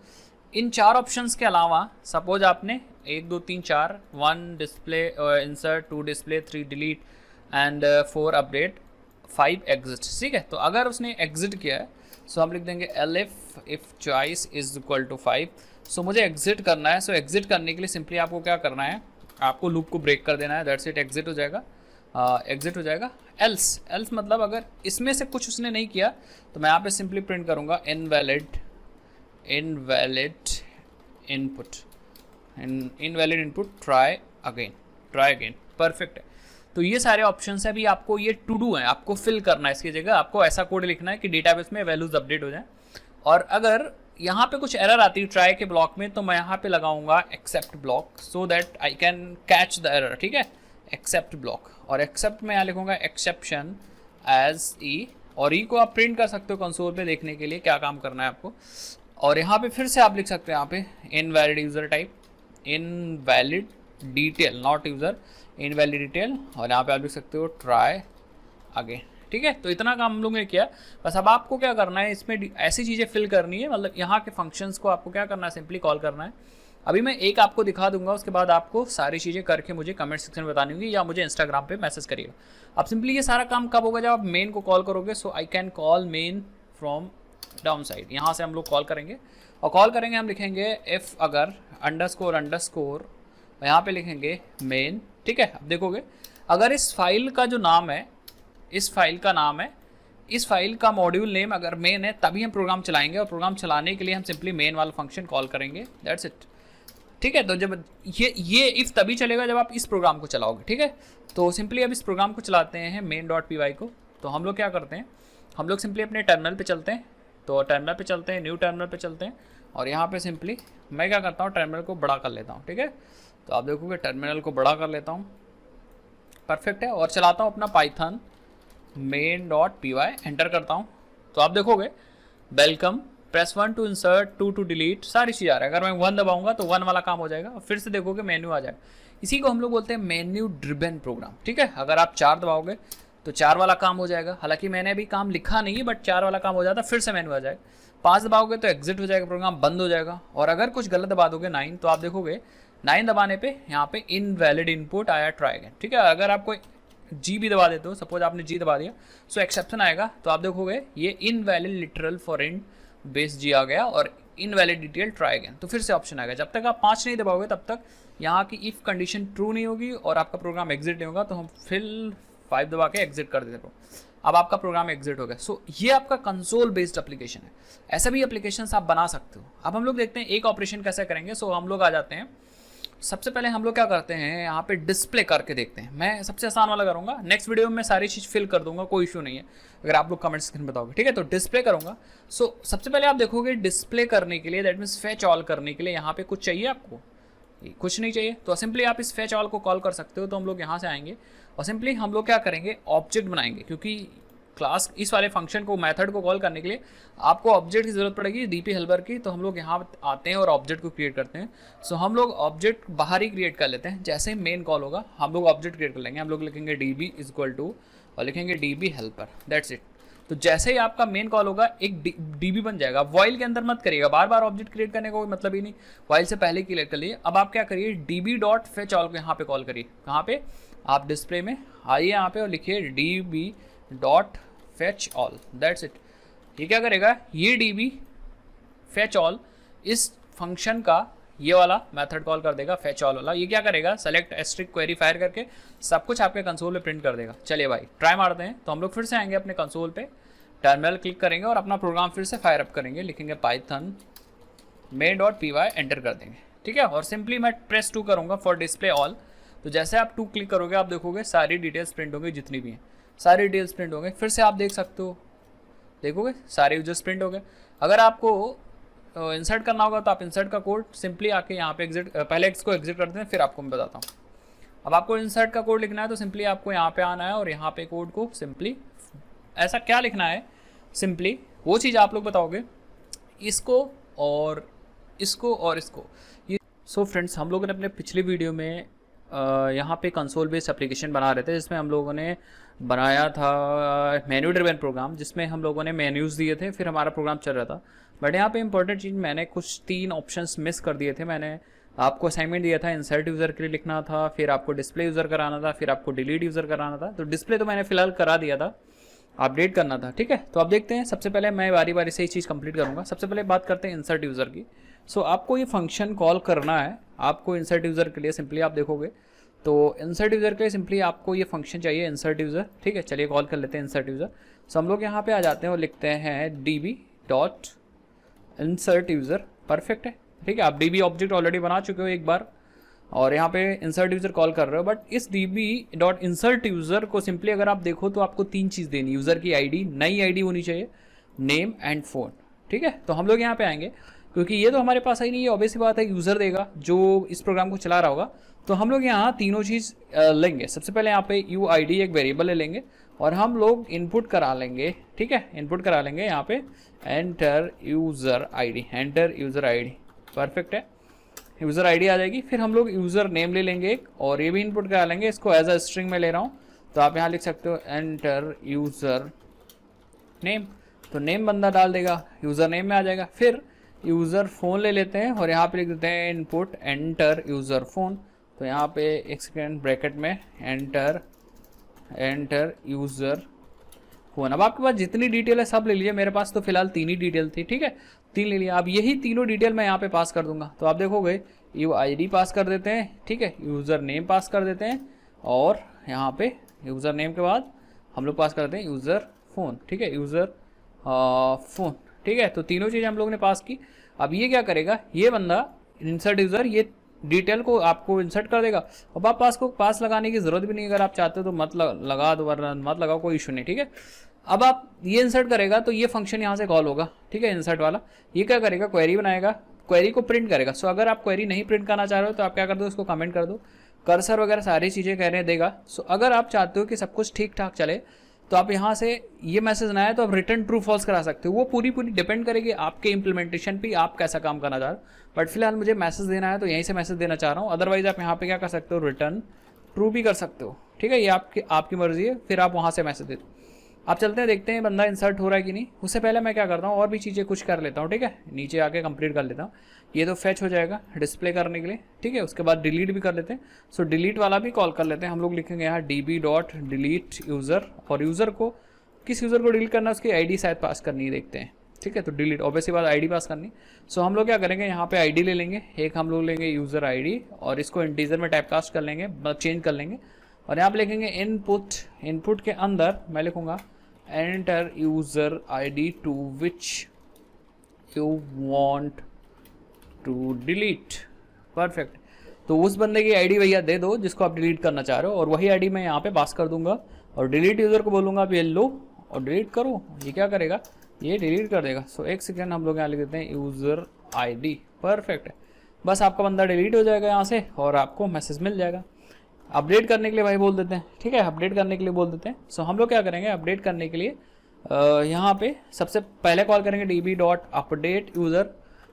इन 4 ऑप्शंस के अलावा सपोज आपने 1 2 3 4 1 display insert, 2 display, 3 delete and 4 update, 5 exit, ठीक है। तो अगर उसने एग्जिट किया है सो हम लिख देंगे elif if choice is equal to 5। So मुझे एग्जिट करना है। सो एग्जिट करने के लिए सिंपली आपको क्या करना है, आपको लूप को ब्रेक कर देना है, दैट्स इट, एग्जिट हो जाएगा, एग्जिट हो जाएगा। एल्स मतलब अगर इसमें से कुछ उसने नहीं किया तो मैं यहाँ पे सिंपली प्रिंट करूँगा invalid input, try again, perfect है। तो ये सारे ऑप्शंस है, अभी आपको ये टू डू है, आपको फिल करना है, इसकी जगह आपको ऐसा कोड लिखना है कि डेटाबेस में वैल्यूज अपडेट हो जाए। और अगर यहाँ पे कुछ एरर आती है ट्राई के ब्लॉक में तो मैं यहाँ पे लगाऊंगा except block so that I can catch the error, ठीक है, एक्सेप्ट ब्लॉक। और एक्सेप्ट में यहाँ लिखूंगा एक्सेप्शन एज ई, और ई को आप प्रिंट कर सकते हो कंसोल पे देखने के लिए क्या काम करना है आपको। और यहाँ पे फिर से आप लिख सकते हैं यहाँ पे invalid user type, invalid detail, not user, invalid detail, और यहाँ पे आप लिख सकते हो ट्राई अगेन, ठीक है। तो इतना काम हम लोगों ने किया। बस अब आपको क्या करना है, इसमें ऐसी चीज़ें फिल करनी है, मतलब यहाँ के फंक्शंस को आपको क्या करना है, सिंपली कॉल करना है। अभी मैं एक आपको दिखा दूंगा, उसके बाद आपको सारी चीज़ें करके मुझे कमेंट सेक्शन में बतानी होगी या मुझे इंस्टाग्राम पे मैसेज करिएगा। अब सिंपली ये सारा काम कब होगा, जब आप मेन को कॉल करोगे। So I can call main from down side, यहाँ से हम लोग कॉल करेंगे और कॉल करेंगे, हम लिखेंगे इफ़ अगर अंडरस्कोर यहाँ पे लिखेंगे मेन, ठीक है। अब देखोगे अगर इस फाइल का जो नाम है, इस फाइल का मॉड्यूल नेम अगर मेन है तभी हम प्रोग्राम चलाएंगे, और प्रोग्राम चलाने के लिए हम सिंपली मेन वाला फंक्शन कॉल करेंगे, दैट्स इट, ठीक है। तो जब ये इफ़ तभी चलेगा जब आप इस प्रोग्राम को चलाओगे, ठीक है। तो सिंपली अब इस प्रोग्राम को चलाते हैं main.py को। तो हम लोग क्या करते हैं, हम लोग सिंपली अपने टर्मिनल पे चलते हैं, तो टर्मिनल पे चलते हैं, न्यू टर्मिनल पे चलते हैं, और यहाँ पे सिंपली मैं क्या करता हूँ, टर्मिनल को बड़ा कर लेता हूँ, ठीक है। तो आप देखोगे टर्मिनल को बड़ा कर लेता हूँ, परफेक्ट है, और चलाता हूँ अपना पाइथन main.py, एंटर करता हूँ। तो आप देखोगे welcome, press 1 to insert, 2 to delete, सारी चीज़ आ रहा है। अगर मैं 1 दबाऊंगा तो 1 वाला काम हो जाएगा, फिर से देखोगे मेन्यू आ जाएगा। इसी को हम लोग बोलते हैं मेन्यू ड्रिवन प्रोग्राम, ठीक है। अगर आप 4 दबाओगे तो 4 वाला काम हो जाएगा, हालांकि मैंने अभी काम लिखा नहीं है बट 4 वाला काम हो जाता, फिर से मेन्यू आ जाएगा। 5 दबाओगे तो एग्जिट हो जाएगा, प्रोग्राम बंद हो जाएगा। और अगर कुछ गलत दबा दोगे 9, तो आप देखोगे 9 दबाने पे यहाँ पे इनवैलिड इनपुट आया, ट्राई अगेन, ठीक है। अगर आप कोई जी भी दबा देते हो, सपोज आपने जी दबा दिया, सो एक्सेप्शन आएगा, तो आप देखोगे ये इनवैलिड लिटरल फॉरेन बेस जी आ गया और इनवैलिड डिटेल ट्राई अगेन, तो फिर से ऑप्शन आएगा। जब तक आप 5 नहीं दबाओगे तब तक यहाँ की इफ़ कंडीशन ट्रू नहीं होगी और आपका प्रोग्राम एग्जिट नहीं होगा। तो हम 5 दबा के एग्जिट कर देते हो। अब आपका प्रोग्राम एग्जिट हो गया। सो ये आपका कंसोल बेस्ड एप्लीकेशन है। ऐसे भी एप्लीकेशन आप बना सकते हो। अब हम लोग देखते हैं एक ऑपरेशन कैसे करेंगे। सो हम लोग आ जाते हैं, सबसे पहले हम लोग क्या करते हैं, यहाँ पे डिस्प्ले करके देखते हैं। मैं सबसे आसान वाला करूँगा, नेक्स्ट वीडियो में मैं सारी चीज़ फिल कर दूंगा, कोई इशू नहीं है अगर आप लोग कमेंट सेक्शन में बताओगे, ठीक है। तो डिस्प्ले करूँगा। सो सबसे पहले आप देखोगे डिस्प्ले करने के लिए, दैट मीन्स फेच ऑल करने के लिए यहाँ पे कुछ चाहिए आपको, कुछ नहीं चाहिए तो सिंपली आप इस फेच ऑल को कॉल कर सकते हो। तो हम लोग यहाँ से आएंगे और सिंपली हम लोग क्या करेंगे, ऑब्जेक्ट बनाएंगे, क्योंकि क्लास इस वाले फंक्शन को, मेथड को कॉल करने के लिए आपको ऑब्जेक्ट की जरूरत पड़ेगी, डीपी हेल्पर की। तो हम लोग यहाँ आते हैं और ऑब्जेक्ट को क्रिएट करते हैं। सो हम लोग ऑब्जेक्ट बाहर ही क्रिएट कर लेते हैं। जैसे ही मेन कॉल होगा हम लोग ऑब्जेक्ट क्रिएट कर लेंगे। हम लोग लिखेंगे db इक्वल टू और लिखेंगे db हेल्पर, दैट्स इट। तो जैसे ही आपका मेन कॉल होगा एक db बन जाएगा। वॉइल के अंदर मत करिएगा, बार बार ऑब्जेक्ट क्रिएट करने का कोई मतलब ही नहीं, वॉइल से पहले क्रिएट कर लिए। अब आप क्या करिए, db डॉट फेच ऑल को यहाँ पे कॉल करिए। कहाँ पे, आप डिस्प्ले में आइए यहाँ पे और लिखिए db dot fetch all, that's it. ये क्या करेगा, ये db फेच ऑल इस फंक्शन का ये वाला मेथड कॉल कर देगा, फेच ऑल वाला। ये क्या करेगा, सेलेक्ट एस्ट्रिक क्वेरी फायर करके सब कुछ आपके कंसोल पे प्रिंट कर देगा। चलिए भाई ट्राई मारते हैं। तो हम लोग फिर से आएंगे अपने कंसोल पे, टर्मिनल क्लिक करेंगे और अपना प्रोग्राम फिर से फायर अप करेंगे। लिखेंगे पाइथन main.py, एंटर कर देंगे, ठीक है। और सिंपली मैं प्रेस 2 करूँगा फॉर डिस्प्ले ऑल। तो जैसे आप 2 क्लिक करोगे आप देखोगे सारी डिटेल्स प्रिंट होंगी, जितनी भी हैं सारी डिटेल्स प्रिंट होंगे। फिर से आप देख सकते हो, देखोगे सारे यूजर्स प्रिंट हो गए। अगर आपको इंसर्ट करना होगा तो आप इंसर्ट का कोड सिंपली आके यहाँ पे एग्जिट, पहले इसको एग्जिट करते हैं फिर आपको मैं बताता हूँ। अब आपको इंसर्ट का कोड लिखना है तो सिंपली आपको यहाँ पे आना है और यहाँ पे कोड को सिंपली ऐसा क्या लिखना है, सिंपली वो चीज़ आप लोग बताओगे, इसको और इसको और इसको। ये सो फ्रेंड्स, हम लोगों ने अपने पिछले वीडियो में यहाँ पे कंसोल बेस्ड एप्लीकेशन बना रहे थे, जिसमें हम लोगों ने बनाया था मेन्यू ड्रिवन प्रोग्राम, जिसमें हम लोगों ने मेन्यूज़ दिए थे, फिर हमारा प्रोग्राम चल रहा था। बट यहाँ पे इंपॉर्टेंट चीज़, मैंने कुछ 3 ऑप्शंस मिस कर दिए थे। मैंने आपको असाइनमेंट दिया था इंसर्ट यूज़र के लिए लिखना था, फिर आपको डिस्प्ले यूज़र कराना था, फिर आपको डिलीट यूज़र कराना था। तो डिस्प्ले तो मैंने फिलहाल करा दिया था, अपडेट करना था, ठीक है। तो अब देखते हैं, सबसे पहले मैं बारी बारी से ये चीज़ कंप्लीट करूँगा। सबसे पहले बात करते हैं इंसर्ट यूज़र की। सो आपको ये फंक्शन कॉल करना है, आपको इंसर्ट यूज़र के लिए सिंपली आप देखोगे तो इंसर्ट यूज़र के लिए सिंपली आपको ये फंक्शन चाहिए, इंसर्ट यूज़र, ठीक है। चलिए कॉल कर लेते हैं इंसर्ट यूज़र। सो हम लोग यहाँ पे आ जाते हैं और लिखते हैं db dot insert user, perfect है, ठीक है। आप db ऑब्जेक्ट ऑलरेडी बना चुके हो एक बार और यहाँ पे इंसर्ट यूज़र कॉल कर रहे हो। बट इस db डॉट इंसर्ट यूज़र को सिंपली अगर आप देखो तो आपको 3 चीज़ देनी, यूज़र की आईडी, नई आईडी होनी चाहिए, नेम एंड फ़ोन, ठीक है। तो हम लोग यहाँ पे आएंगे, क्योंकि ये तो हमारे पास ही नहीं है, ऑब्वियस सी बात है, यूज़र देगा जो इस प्रोग्राम को चला रहा होगा। तो हम लोग यहाँ तीनों चीज़ लेंगे। सबसे पहले यहाँ पे UID एक वेरिएबल ले लेंगे और हम लोग इनपुट करा लेंगे, ठीक है। इनपुट करा लेंगे यहाँ पे enter user ID, enter user ID, perfect है, यूज़र आईडी आ जाएगी। फिर हम लोग यूज़र नेम ले लेंगे एक और ये भी इनपुट करा लेंगे, इसको एज अ स्ट्रिंग में ले रहा हूँ तो आप यहाँ लिख सकते हो एंटर यूज़र नेम। तो नेम बंदा डाल देगा, यूज़र नेम में आ जाएगा। फिर यूज़र फ़ोन ले लेते हैं और यहाँ पे लिख देते हैं इनपुट एंटर यूज़र फ़ोन। तो यहाँ पे एक सेकेंड ब्रैकेट में एंटर यूज़र फ़ोन। अब आपके पास जितनी डिटेल है सब ले लीजिए, मेरे पास तो फिलहाल 3 ही डिटेल थी, ठीक है, 3 ले लिया। अब यही तीनों डिटेल मैं यहाँ पे पास कर दूंगा। तो आप देखोगे UID पास कर देते हैं, ठीक है, यूज़र नेम पास कर देते हैं और यहाँ पे यूज़र नेम के बाद हम लोग पास कर देते हैं यूज़र फ़ोन, ठीक है, यूज़र फ़ोन, ठीक है। तो तीनों चीज़ें हम लोग ने पास की। अब ये क्या करेगा, ये बंदा इंसर्ट यूज़र ये डिटेल को आपको इंसर्ट कर देगा। अब आप पास लगाने की ज़रूरत भी नहीं, अगर आप चाहते हो तो मत लगा दो, वरना मत लगाओ, कोई इशू नहीं, ठीक है। अब आप ये इंसर्ट करेगा तो ये फंक्शन यहाँ से कॉल होगा, ठीक है, इंसर्ट वाला। ये क्या करेगा, क्वेरी बनाएगा, क्वेरी को प्रिंट करेगा। सो अगर आप क्वेरी नहीं प्रिंट करना चाह रहे हो तो आप क्या कर दो, इसको कमेंट कर दो, कर्सर वगैरह सारी चीज़ें कहने देगा। सो अगर आप चाहते हो कि सब कुछ ठीक ठाक चले तो आप यहाँ से ये मैसेज ना आए तो आप रिटर्न ट्रू फॉल्स करा सकते हो। वो पूरी डिपेंड करेगी आपके इंप्लीमेंटेशन पे, आप कैसा काम करना चाह रहे हो। बट फिलहाल मुझे मैसेज देना है तो यहीं से मैसेज देना चाह रहा हूँ। अदरवाइज आप यहाँ पे क्या कर सकते हो, रिटर्न ट्रू भी कर सकते हो, ठीक है, ये आपकी मर्जी है। फिर आप वहाँ से मैसेज दे दो। आप चलते हैं, देखते हैं बंदा इंसर्ट हो रहा है कि नहीं। उससे पहले मैं क्या करता हूँ, और भी चीज़ें कुछ कर लेता हूँ, ठीक है, नीचे आके कंप्लीट कर लेता हूँ। ये तो फेच हो जाएगा डिस्प्ले करने के लिए, ठीक है। उसके बाद डिलीट भी कर लेते हैं। सो डिलीट वाला भी कॉल कर लेते हैं। हम लोग लिखेंगे यहाँ db डॉट डिलीट यूज़र और यूज़र को, किस यूज़र को डिलीट करना है उसकी आईडी शायद पास करनी है, देखते हैं, ठीक है। तो डिलीट ऑब्वियसली बात आईडी पास करनी। सो हम लोग क्या करेंगे, यहाँ पे आईडी ले लेंगे एक, हम लोग लेंगे यूज़र आईडी और इसको इंटीजर में टाइप कास्ट कर लेंगे, चेंज कर लेंगे और यहाँ पे लिखेंगे इनपुट, इनपुट के अंदर मैं लिखूंगा enter user ID to which you want to delete. Perfect. तो उस बंदे की आईडी भैया दे दो जिसको आप डिलीट करना चाह रहे हो, और वही आईडी मैं यहाँ पे पास कर दूंगा और डिलीट यूजर को बोलूंगा आप ये लो और डिलीट करो। ये क्या करेगा, ये डिलीट कर देगा। सो एक सेकेंड हम लोग यहाँ लिख देते हैं यूजर आईडी। परफेक्ट है, बस आपका बंदा डिलीट हो जाएगा यहाँ से और आपको मैसेज मिल जाएगा। अपडेट करने के लिए भाई बोल देते हैं, ठीक है, अपडेट करने के लिए बोल देते हैं। सो हम लोग क्या करेंगे, अपडेट करने के लिए यहाँ पे सबसे पहले कॉल करेंगे db.update यूज़र।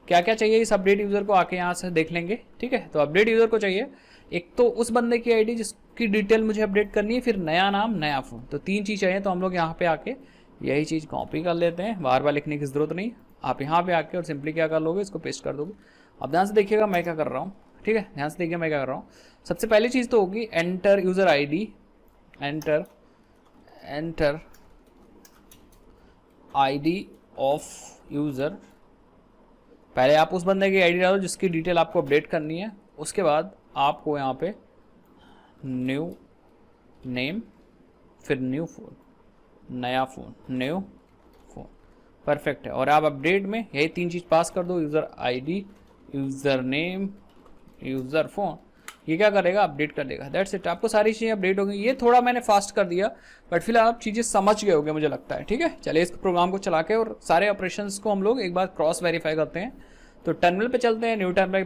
क्या क्या चाहिए इस अपडेट यूज़र को आके यहाँ से देख लेंगे, ठीक है। तो अपडेट यूज़र को चाहिए एक तो उस बंदे की आईडी जिसकी डिटेल मुझे अपडेट करनी है, फिर नया नाम नया फ़ोन, तो 3 चीज़ चाहिए। तो हम लोग यहाँ पे आके यही चीज़ कॉपी कर लेते हैं, बार बार लिखने की ज़रूरत नहीं। आप यहाँ पे आके और सिंपली क्या कर लोगे, इसको पेस्ट कर दोगे। अब ध्यान से देखिएगा मैं क्या कर रहा हूँ, ठीक है, ध्यान से देखिए मैं क्या कर रहा हूँ। सबसे पहली चीज़ तो होगी enter user ID, enter ID of user. पहले आप उस बंदे की आईडी डालो जिसकी डिटेल आपको अपडेट करनी है। उसके बाद आपको यहाँ पे न्यू नेम, फिर न्यू फ़ोन, नया फ़ोन, न्यू फ़ोन। परफेक्ट है। और आप अपडेट में यही 3 चीज़ पास कर दो, user ID, user name, user phone. ये क्या करेगा, अपडेट कर देगा। दैट्स इट, आपको सारी चीज़ें अपडेट हो गई। ये थोड़ा मैंने फास्ट कर दिया बट फिलहाल आप चीज़ें समझ गए होंगे मुझे लगता है, ठीक है। चलिए इस प्रोग्राम को चला के और सारे ऑपरेशंस को हम लोग एक बार क्रॉस वेरीफाई करते हैं। तो टर्मिनल पे चलते हैं, न्यू टर्मिनल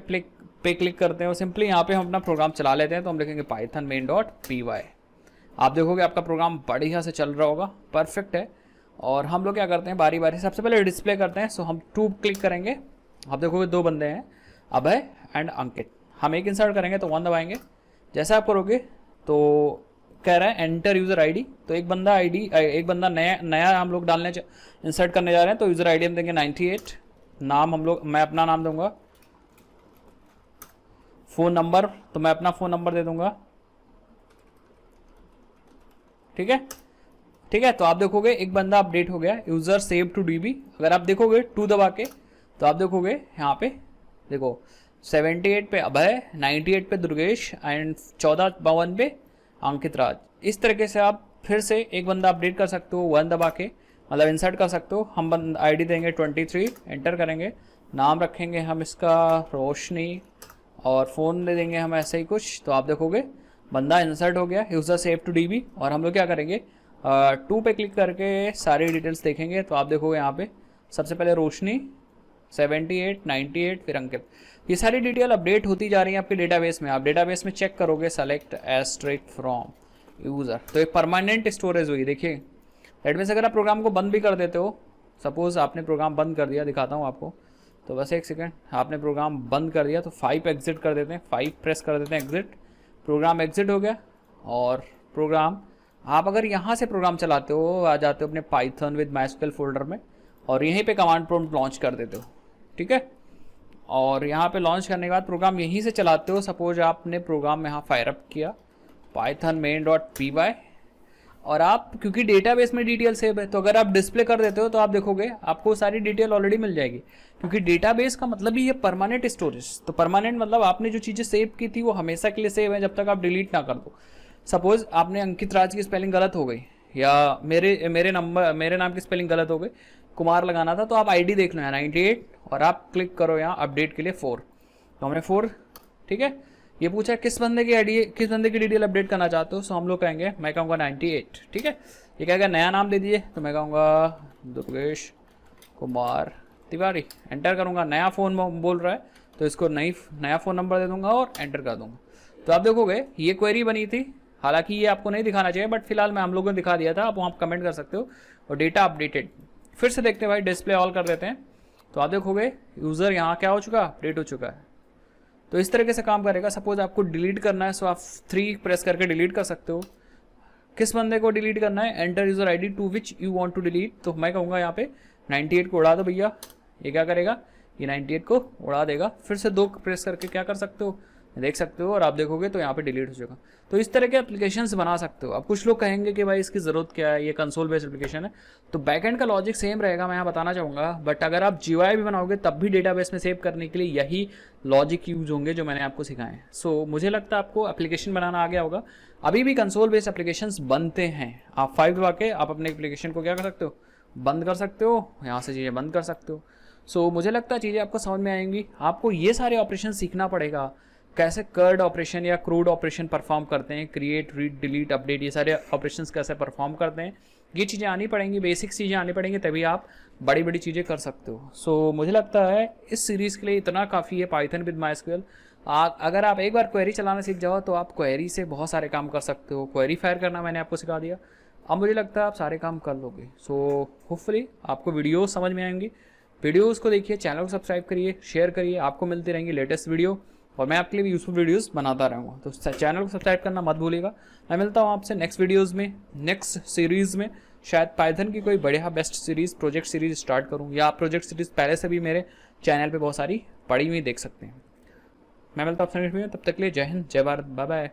पे क्लिक करते हैं और सिंपली यहाँ पे हम अपना प्रोग्राम चला लेते हैं। तो हम लिखेंगे पाइथन main.py। आप देखोगे आपका प्रोग्राम बढ़िया से चल रहा होगा, परफेक्ट है। और हम लोग क्या करते हैं, बारी बारी सबसे पहले डिस्प्ले करते हैं। सो हम 2 क्लिक करेंगे, आप देखोगे 2 बंदे हैं, अभय एंड अंकित। हम एक इंसर्ट करेंगे तो 1 दबाएंगे। जैसा आप करोगे तो कह रहा है एंटर यूज़र आईडी, तो एक बंदा नया हम लोग डालने इंसर्ट करने जा रहे हैं। तो यूज़र आईडी हम देंगे 98, नाम मैं अपना नाम दूंगा, फ़ोन नंबर तो मैं अपना फ़ोन नंबर दे दूंगा, ठीक है, ठीक है। तो आप देखोगे एक बंदा अपडेट हो गया, यूज़र सेव टू डीबी। अगर आप देखोगे 2 दबा के तो आप देखोगे यहाँ पे देखो 78 पे अभय, 98 पे दुर्गेश एंड 1452 पे अंकित राज। इस तरीके से आप फिर से एक बंदा अपडेट कर सकते हो 1 दबा के, मतलब इंसर्ट कर सकते हो। हम आईडी देंगे 23, एंटर करेंगे, नाम रखेंगे हम इसका रोशनी और फ़ोन दे देंगे हम ऐसे ही कुछ। तो आप देखोगे बंदा इंसर्ट हो गया, यूज़र सेव टू डीबी। और हम लोग क्या करेंगे 2 पे क्लिक करके सारी डिटेल्स देखेंगे। तो आप देखोगे यहाँ पे सबसे पहले रोशनी 78, 98 फिर अंकित। ये सारी डिटेल अपडेट होती जा रही है आपके डेटाबेस में। आप डेटाबेस में चेक करोगे सेलेक्ट एस्ट्रिक फ्रॉम यूज़र, तो एक परमानेंट स्टोरेज हुई। देखिए दैट मीन्स अगर आप प्रोग्राम को बंद भी कर देते हो, सपोज आपने प्रोग्राम बंद कर दिया, दिखाता हूँ आपको। तो बस एक सेकेंड, आपने प्रोग्राम बंद कर दिया तो 5 एग्जिट कर देते हैं, 5 प्रेस कर देते हैं एग्जिट, प्रोग्राम एग्जिट हो गया। और प्रोग्राम आप अगर यहाँ से प्रोग्राम चलाते हो, आ जाते हो अपने पाइथन विद माइस्क्यूएल फोल्डर में और यहीं पे कमांड प्रॉम्प्ट लॉन्च कर देते हो, ठीक है। और यहाँ पे लॉन्च करने के बाद प्रोग्राम यहीं से चलाते हो। सपोज आपने प्रोग्राम यहाँ फायर अप किया पाइथन main.py, और आप क्योंकि डेटाबेस में डिटेल सेव है तो अगर आप डिस्प्ले कर देते हो तो आप देखोगे आपको सारी डिटेल ऑलरेडी मिल जाएगी। क्योंकि डेटाबेस का मतलब ही है परमानेंट स्टोरेज। तो परमानेंट मतलब आपने जो चीज़ें सेव की थी वो हमेशा के लिए सेव है जब तक आप डिलीट ना कर दो। सपोज आपने अंकित राज की स्पेलिंग गलत हो गई या मेरे नाम की स्पेलिंग गलत हो गई, कुमार लगाना था, तो आप आईडी देख लो यहाँ 98 और आप क्लिक करो यहाँ अपडेट के लिए 4। तो हमने 4, ठीक है। ये पूछा किस बंदे की डिटेल अपडेट करना चाहते हो। सो हम लोग कहेंगे, मैं कहूँगा 98, ठीक है। ये कहेगा नया नाम दे दीजिए, तो मैं कहूँगा दुर्गेश कुमार तिवारी, एंटर करूँगा। नया फ़ोन बोल रहा है तो इसको नया फ़ोन नंबर दे दूँगा और एंटर कर दूँगा। तो आप देखोगे ये क्वेरी बनी थी, हालांकि ये आपको नहीं दिखाना चाहिए बट फिलहाल मैं हम लोगों ने दिखा दिया था, आप वहाँ कमेंट कर सकते हो। और डेटा अपडेटेड, फिर से देखते हैं भाई, डिस्प्ले ऑल कर देते हैं। तो आप देखोगे यूज़र यहाँ क्या हो चुका, अपडेट हो चुका है। तो इस तरीके से काम करेगा। सपोज आपको डिलीट करना है, सो आप 3 प्रेस करके डिलीट कर सकते हो। किस बंदे को डिलीट करना है, enter user ID to which you want to delete. तो मैं कहूँगा यहाँ पे 98 को उड़ा दो भैया। ये क्या करेगा, ये 98 को उड़ा देगा। फिर से 2 प्रेस करके क्या कर सकते हो, देख सकते हो, और आप देखोगे तो यहाँ पे डिलीट हो जाएगा। तो इस तरह के एप्लीकेशंस बना सकते हो। अब कुछ लोग कहेंगे कि भाई इसकी ज़रूरत क्या है, ये कंसोल बेस्ड एप्लीकेशन है, तो बैकएंड का लॉजिक सेम रहेगा, मैं यहाँ बताना चाहूँगा। बट अगर आप GUI भी बनाओगे तब भी डेटाबेस में सेव करने के लिए यही लॉजिक यूज होंगे जो मैंने आपको सिखाए हैं। सो मुझे लगता है आपको एप्लीकेशन बनाना आ गया होगा। अभी भी कंसोल बेस्ड एप्लीकेशंस बनते हैं। आप 5 दबा के आप अपने एप्लीकेशन को क्या कर सकते हो, बंद कर सकते हो, यहाँ से चीज़ें बंद कर सकते हो। सो मुझे लगता है चीज़ें आपको समझ में आएंगी। आपको ये सारे ऑपरेशन सीखना पड़ेगा, कैसे कर्ड ऑपरेशन या क्रूड ऑपरेशन परफॉर्म करते हैं, क्रिएट, रीड, डिलीट, अपडेट, ये सारे ऑपरेशंस कैसे परफॉर्म करते हैं, ये चीज़ें आनी पड़ेंगी, बेसिक चीज़ें आनी पड़ेंगी, तभी आप बड़ी बड़ी चीज़ें कर सकते हो। सो मुझे लगता है इस सीरीज़ के लिए इतना काफ़ी है, पाइथन विद माइस्क्यूएल। अगर आप एक बार क्वेरी चलाना सीख जाओ तो आप क्वेरी से बहुत सारे काम कर सकते हो। क्वेरी फायर करना मैंने आपको सिखा दिया, अब मुझे लगता है आप सारे काम कर लोगे। सो होपफुली आपको वीडियो समझ में आएंगी। वीडियोस को देखिए, चैनल को सब्सक्राइब करिए, शेयर करिए, आपको मिलती रहेंगी लेटेस्ट वीडियो, और मैं आपके लिए भी यूजफुल वीडियोस बनाता रहूँगा। तो चैनल को सब्सक्राइब करना मत भूलिएगा। मैं मिलता हूँ आपसे नेक्स्ट वीडियोज़ में, नेक्स्ट सीरीज़ में। शायद पाइथन की कोई बढ़िया best series, project series start करूँ, या आप प्रोजेक्ट सीरीज़ पहले से भी मेरे चैनल पर बहुत सारी पड़ी हुई देख सकते हैं। मैं मिलता हूँ आपसे नेक्स्ट वीडियो, तब तक के लिए जय हिंद, जय भारत, बाय बाय।